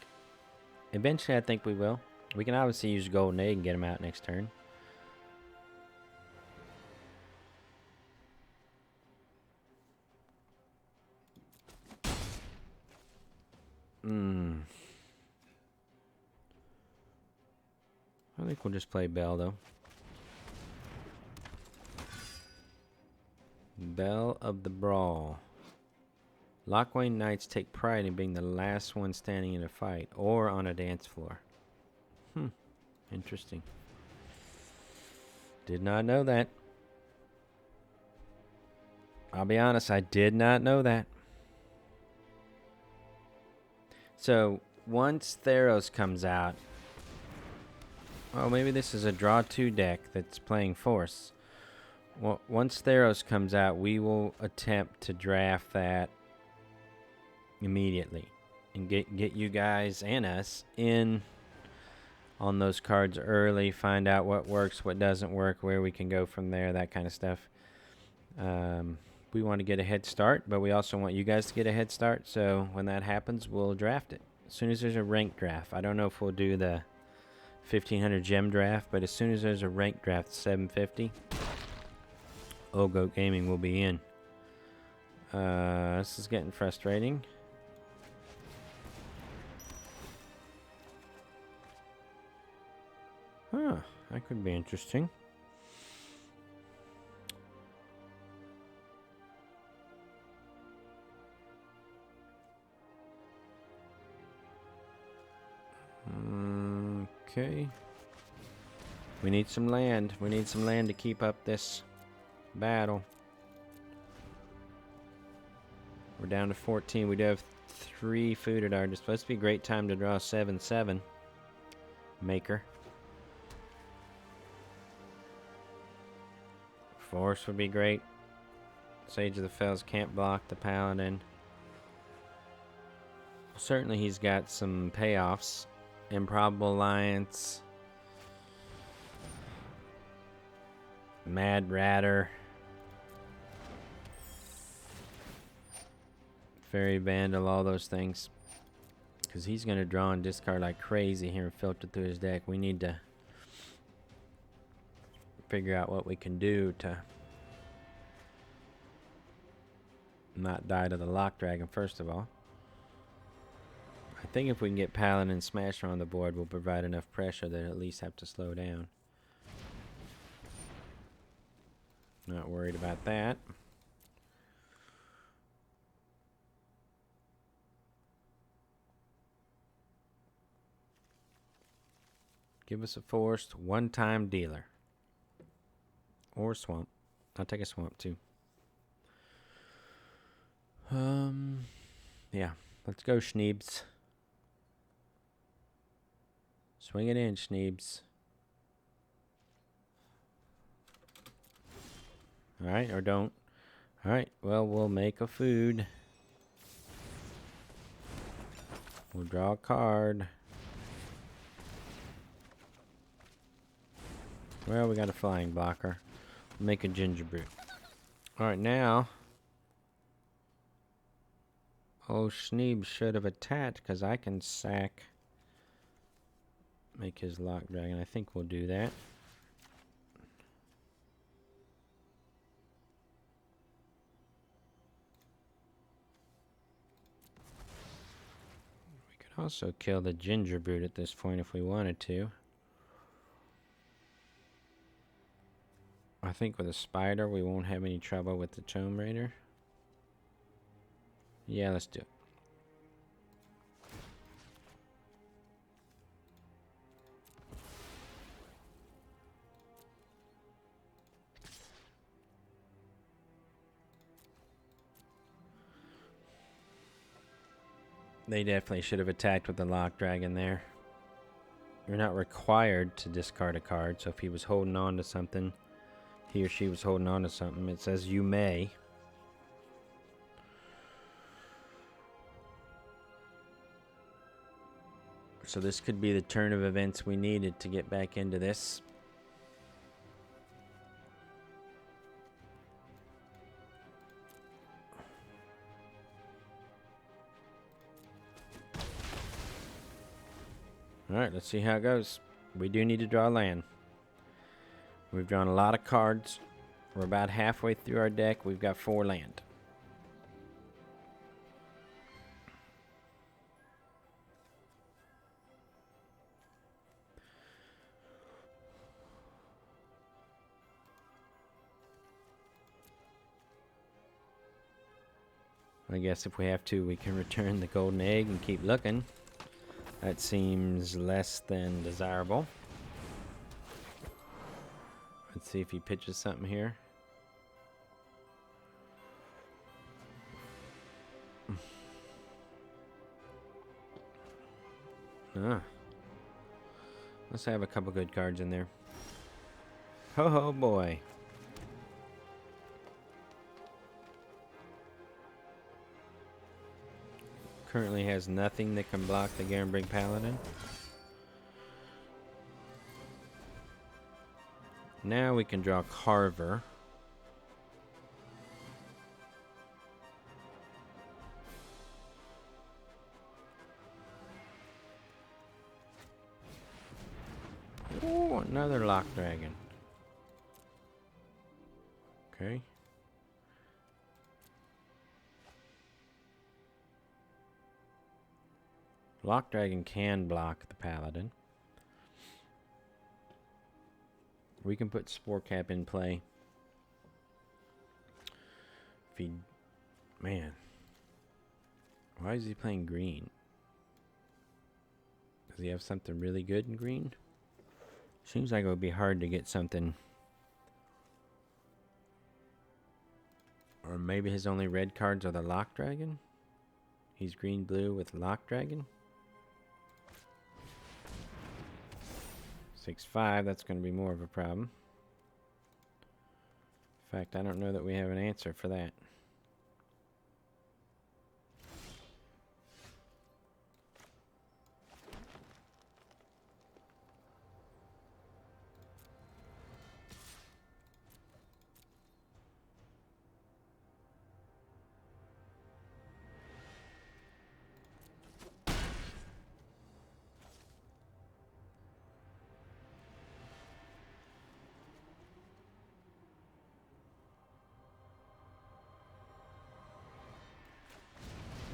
Speaker 1: Eventually, I think we will. We can obviously use Golden Egg and get him out next turn. I think we'll just play Bell, though. Bell of the Brawl. Lockwayne Knights take pride in being the last one standing in a fight or on a dance floor. Interesting. Did not know that. I'll be honest, I did not know that. So, once Theros comes out... Oh, maybe this is a draw 2 deck that's playing Force. Well, once Theros comes out, we will attempt to draft that immediately. And get you guys and us in on those cards early. Find out what works, what doesn't work, where we can go from there, that kind of stuff. We want to get a head start, but we also want you guys to get a head start. So when that happens, we'll draft it. As soon as there's a ranked draft. I don't know if we'll do the 1500 gem draft, but as soon as there's a ranked draft, 750, Old Goat Gaming will be in. This is getting frustrating. Huh, that could be interesting. Okay. We need some land. We need some land to keep up this battle. We're down to 14. We do have 3 food at our disposal. This would be a great time to draw 7/7 maker. Force would be great. Sage of the Fells can't block the Paladin. Certainly he's got some payoffs. Improbable Alliance. Mad Ratter. Fairy Vandal, all those things. Because he's going to draw and discard like crazy here and filter through his deck. We need to figure out what we can do to not die to the Lock Dragon, first of all. I think if we can get Paladin and Smasher on the board, we'll provide enough pressure that at least have to slow down. Not worried about that. Give us a forced one-time dealer. Or swamp. I'll take a swamp too. Yeah. Let's go, Schneebs. Swing it in, Schneebs. Alright, or don't. Alright, well, we'll make a food. We'll draw a card. Well, we got a flying blocker. We'll make a ginger brew. Alright, now. Oh, Schneeb should have attacked because I can sack. Make his Lock Dragon. I think we'll do that. We could also kill the Ginger Brute at this point if we wanted to. I think with a Spider we won't have any trouble with the Tomb Raider. Yeah, let's do it. They definitely should have attacked with the Lock Dragon there. You're not required to discard a card, so if he was holding on to something, he or she was holding on to something, it says you may. So this could be the turn of events we needed to get back into this. Alright, let's see how it goes. We do need to draw land. We've drawn a lot of cards. We're about halfway through our deck. We've got 4 land. I guess if we have to, we can return the golden egg and keep looking. That seems less than desirable. Let's see if he pitches something here. Let's have a couple good cards in there. Ho ho boy. Currently has nothing that can block the Garenbrig Paladin. Now we can draw Carver. Ooh, another Lock Dragon. Okay. Lock Dragon can block the Paladin. We can put Spore Cap in play. If he... Man. Why is he playing green? Does he have something really good in green? Seems like it would be hard to get something. Or maybe his only red cards are the Lock Dragon? He's green-blue with Lock Dragon? 6/5, that's going to be more of a problem. In fact, I don't know that we have an answer for that.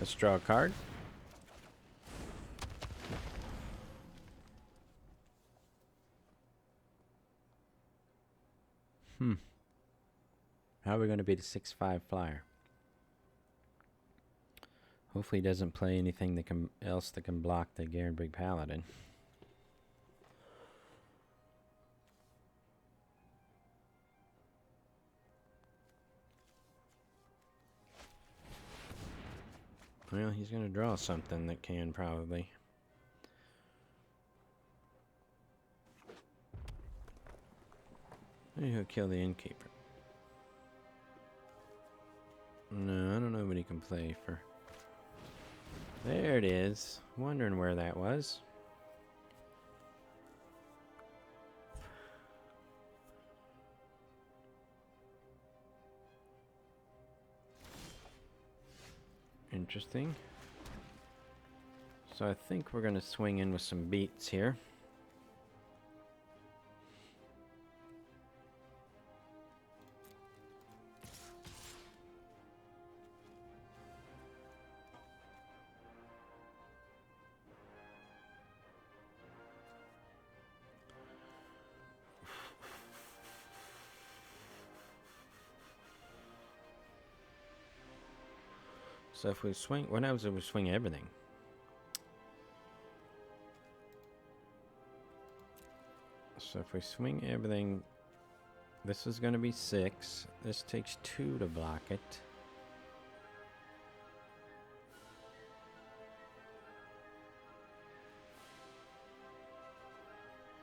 Speaker 1: Let's draw a card. How are we going to beat a 6/5 flyer? Hopefully he doesn't play anything that else that can block the Garenbrig Paladin. Well, he's going to draw something that can probably. Maybe he'll kill the Innkeeper. No, I don't know what he can play for. There it is. Wondering where that was. Interesting. So I think we're going to swing in with some beats here. So if we swing, what happens if we swing everything? So if we swing everything, this is going to be 6. This takes 2 to block it.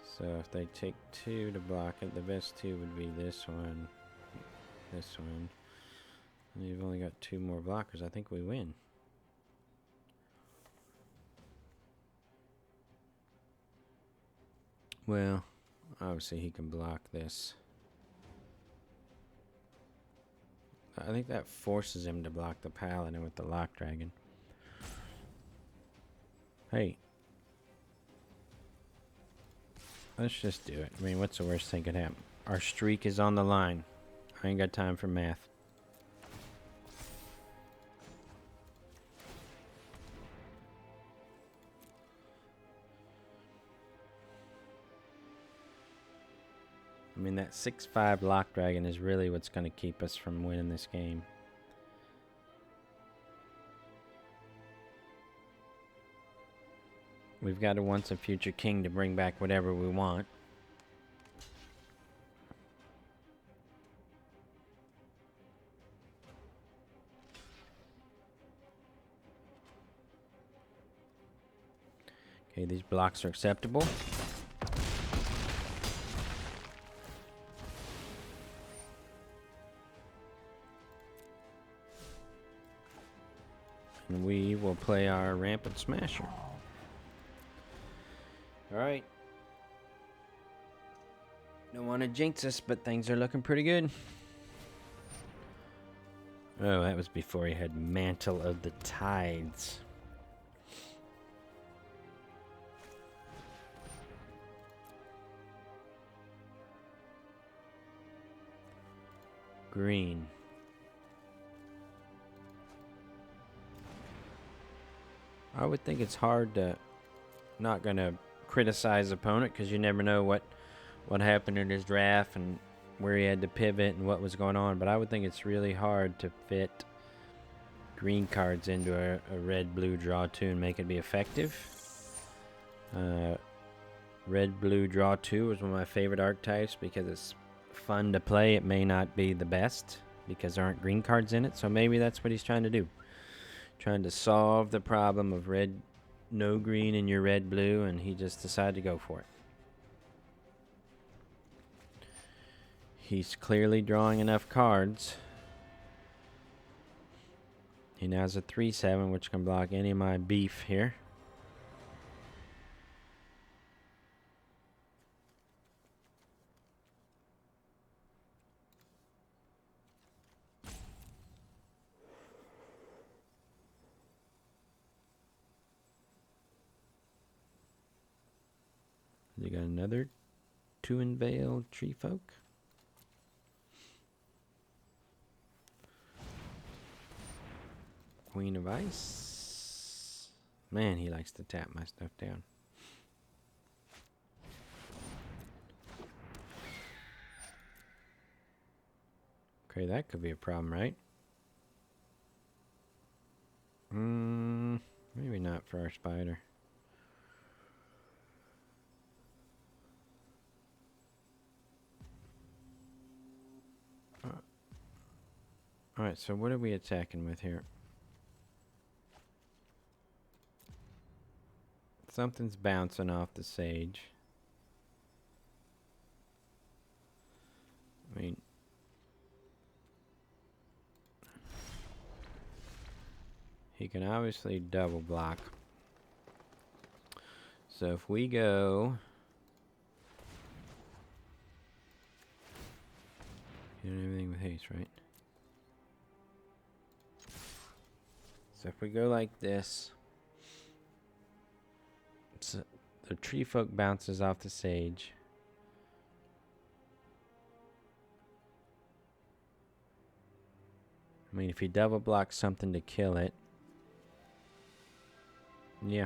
Speaker 1: So if they take 2 to block it, the best 2 would be this one, this one. And you've only got 2 more blockers. I think we win. Well, obviously he can block this. I think that forces him to block the Paladin with the Lock Dragon. Hey. Let's just do it. I mean, what's the worst thing could happen? Our streak is on the line. I ain't got time for math. I mean, that 6/5 Lock Dragon is really what's going to keep us from winning this game. We've got a once and future king to bring back whatever we want. Okay, these blocks are acceptable. And we will play our Rampant Smasher. Alright. Don't want to jinx us, but things are looking pretty good. Oh, that was before he had Mantle of the Tides. Green. I would think it's hard to, not going to criticize opponent because you never know what happened in his draft and where he had to pivot and what was going on. But I would think it's really hard to fit green cards into a red-blue draw 2 and make it be effective. Red-blue draw 2 is one of my favorite archetypes because it's fun to play. It may not be the best because there aren't green cards in it, so maybe that's what he's trying to do. Trying to solve the problem of red, no green in your red-blue, and he just decided to go for it. He's clearly drawing enough cards. He now has a 3/7, which can block any of my beef here. They got another 2-in-Veil Tree Folk. Queen of Ice. Man, he likes to tap my stuff down. Okay, that could be a problem, right? Maybe not for our spider. Alright, so what are we attacking with here? Something's bouncing off the sage. I mean, he can obviously double block. So if we go, you don't have anything with haste, right? So if we go like this, so the tree folk bounces off the sage. I mean, if he double blocks something to kill it, yeah.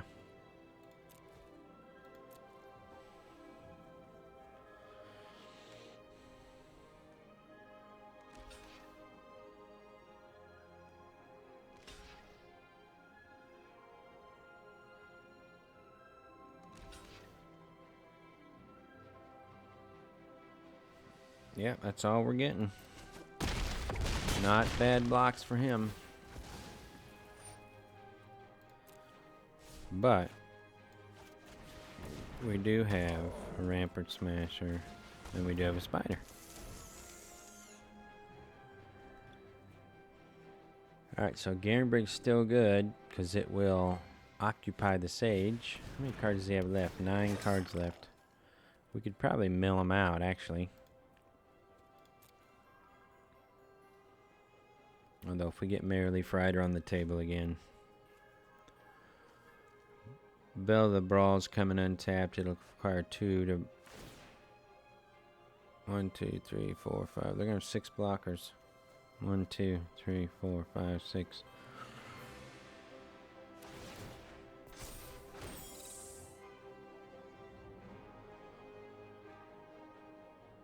Speaker 1: Yeah, that's all we're getting. Not bad blocks for him. But we do have a Rampart Smasher, and we do have a spider. Alright, so Garenbrig's still good, because it will occupy the sage. How many cards does he have left? 9 cards left. We could probably mill him out, actually. Although if we get Merrily Frieder on the table again. Bell of the Brawl's coming untapped. It'll require 2 to... 1, 2, 3, 4, 5. They're going to have 6 blockers. 1, 2, 3, 4, 5, 6.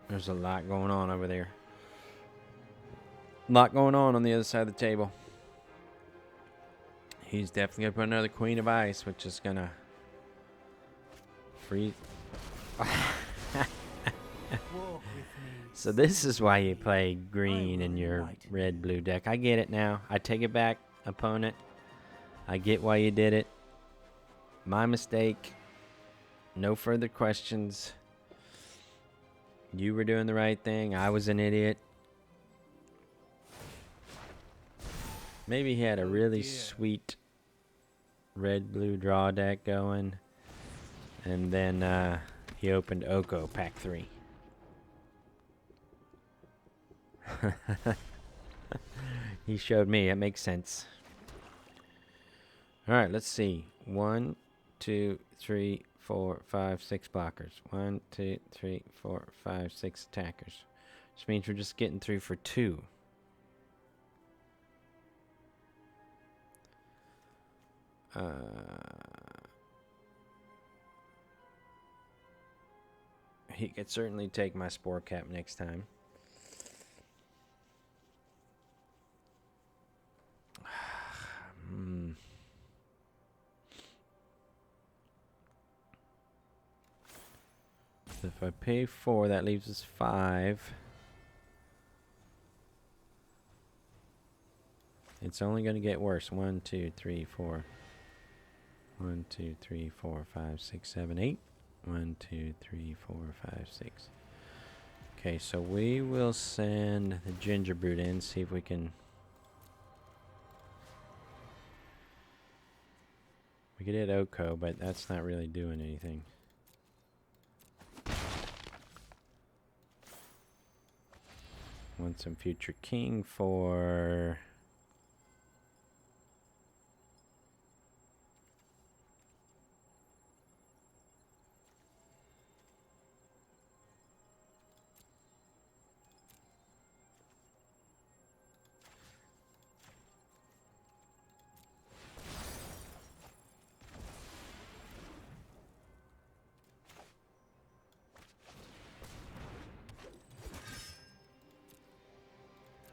Speaker 1: There's a lot going on over there. A lot going on the other side of the table. He's definitely going to put another Queen of Ice, which is going to freeze. So this is why you play green in your red-blue deck. I get it now. I take it back, opponent. I get why you did it. My mistake. No further questions. You were doing the right thing. I was an idiot. Maybe he had a really sweet red-blue draw deck going. And then he opened Oko Pack 3. He showed me. It makes sense. Alright, let's see. 1, 2, 3, 4, 5, 6 blockers. 1, 2, 3, 4, 5, 6 attackers. Which means we're just getting through for 2. He could certainly take my Spore Cap next time. So if I pay 4, that leaves us 5. It's only going to get worse. 1, 2, 3, 4. 1, 2, 3, 4, 5, 6, 7, 8. 1, 2, 3, 4, 5, 6. Okay, so we will send the Ginger Brute in, see if we can... We could hit Oko, but that's not really doing anything. Want some Future King for...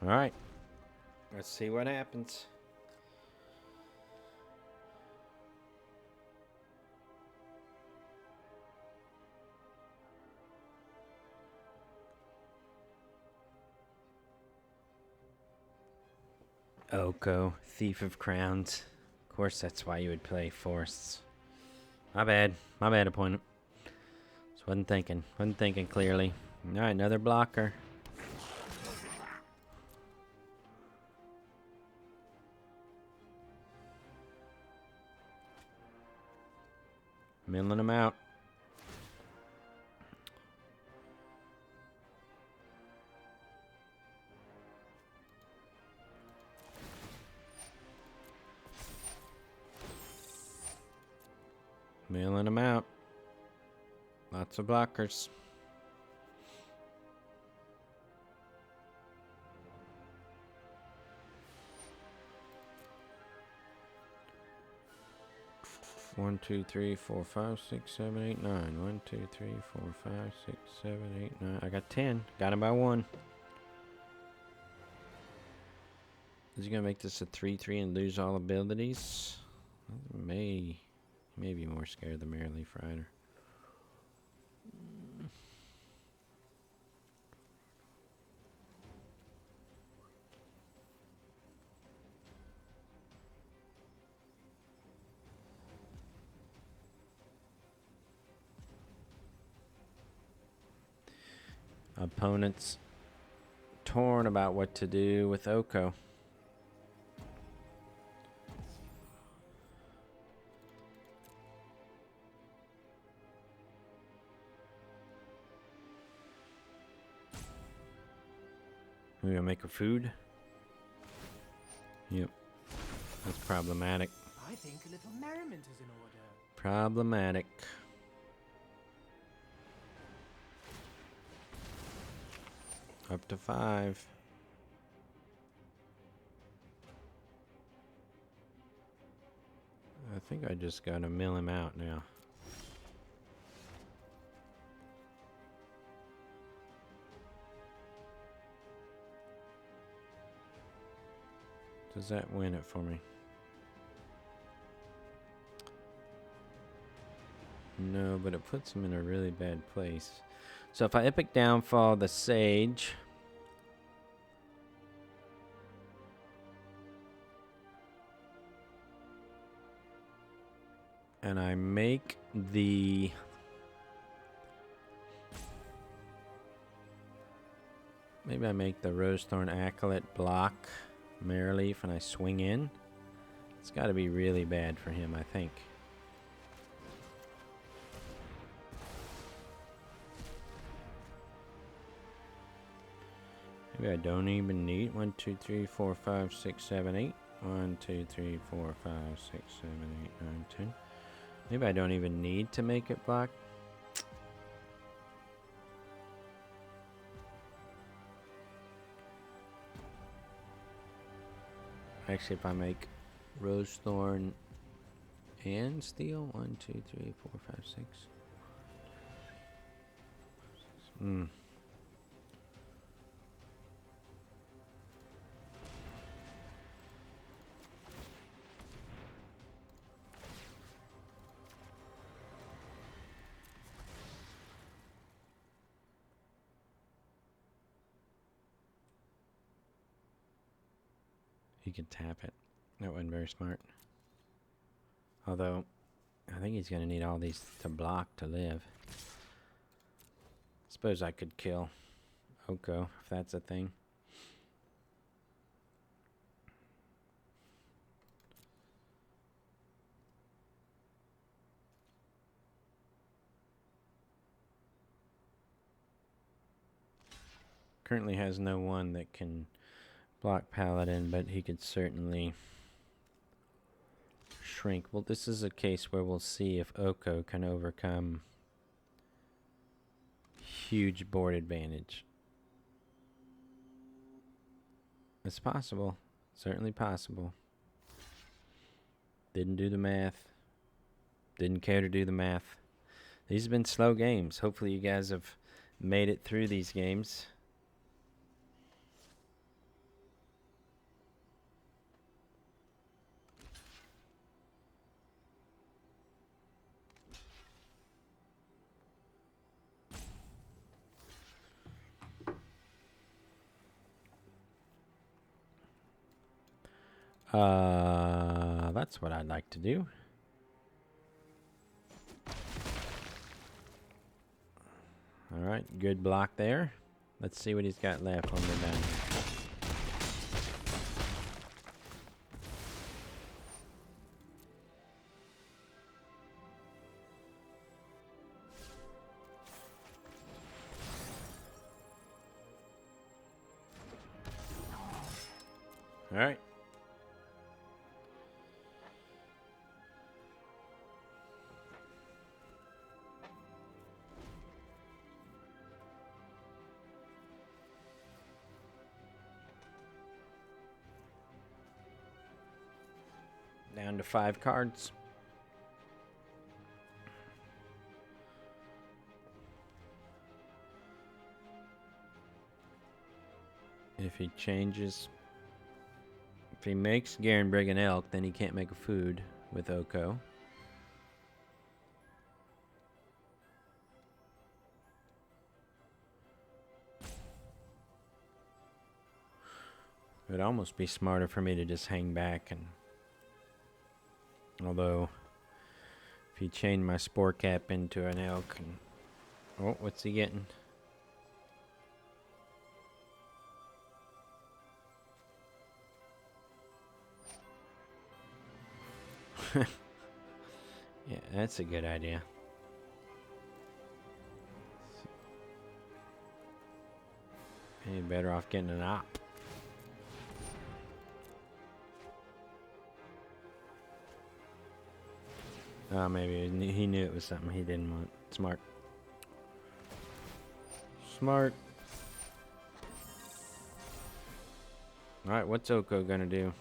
Speaker 1: Alright. Let's see what happens. Oko, Thief of Crowns. Of course, that's why you would play Forests. My bad. My bad, opponent. Just wasn't thinking. Wasn't thinking clearly. Alright, another blocker. Milling them out. Milling them out. Lots of blockers. One, 2, 3, 4, 5, 6, 7, 8, 9. 1, 2, 3, 4, 5, 6, 7, 8, 9. I got 10. Got him by 1. Is he gonna make this a 3/3 and lose all abilities? May be more scared than Merrily Frighter. Opponents torn about what to do with Oko. We gonna make a food? Yep. That's problematic.
Speaker 2: I think a little merriment is in order.
Speaker 1: Problematic. Up to 5. I think I just gotta mill him out now. Does that win it for me? No, but it puts him in a really bad place. So if I Epic Downfall the Sage... and I make the... maybe I make the Rosethorn Acolyte block Merrily and I swing in. It's got to be really bad for him, I think. Maybe I don't even need 1, 2, 3, 4, 5, 6, 7, 8. 1, 2, 3, 4, 5, 6, 7, 8, 9, 10. Maybe I don't even need to make it block. Actually, if I make Rosethorn And steal. 1, 2, 3, 4, 5, 6. He can tap it. That wasn't very smart. Although, I think he's going to need all these to block to live. Suppose I could kill Oko, if that's a thing. Currently has no one that can block Paladin, but he could certainly shrink. Well, this is a case where we'll see if Oko can overcome huge board advantage. It's possible. Certainly possible. Didn't do the math. Didn't care to do the math. These have been slow games. Hopefully you guys have made it through these games. That's what I'd like to do. All right, good block there. Let's see what he's got left on the down here. All right. Down to 5 cards. If he changes, if he makes Garenbrig an elk, then he can't make a food with Oko. It would almost be smarter for me to just hang back and... Although, if you chain my spore cap into an elk and... Oh, what's he getting? Yeah, that's a good idea. You're better off getting an op. Maybe he knew it was something he didn't want. Smart. Smart. Alright, what's Oko gonna do?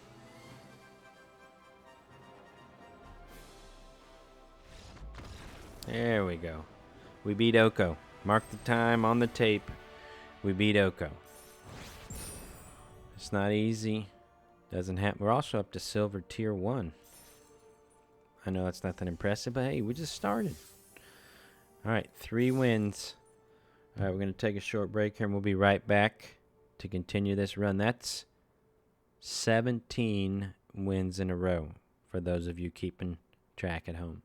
Speaker 1: There we go. We beat Oko. Mark the time on the tape. We beat Oko. It's not easy. Doesn't happen. We're also up to silver tier 1. I know it's nothing impressive, but hey, we just started. Alright, 3 wins. Alright, we're going to take a short break here, and we'll be right back to continue this run. That's 17 wins in a row for those of you keeping track at home.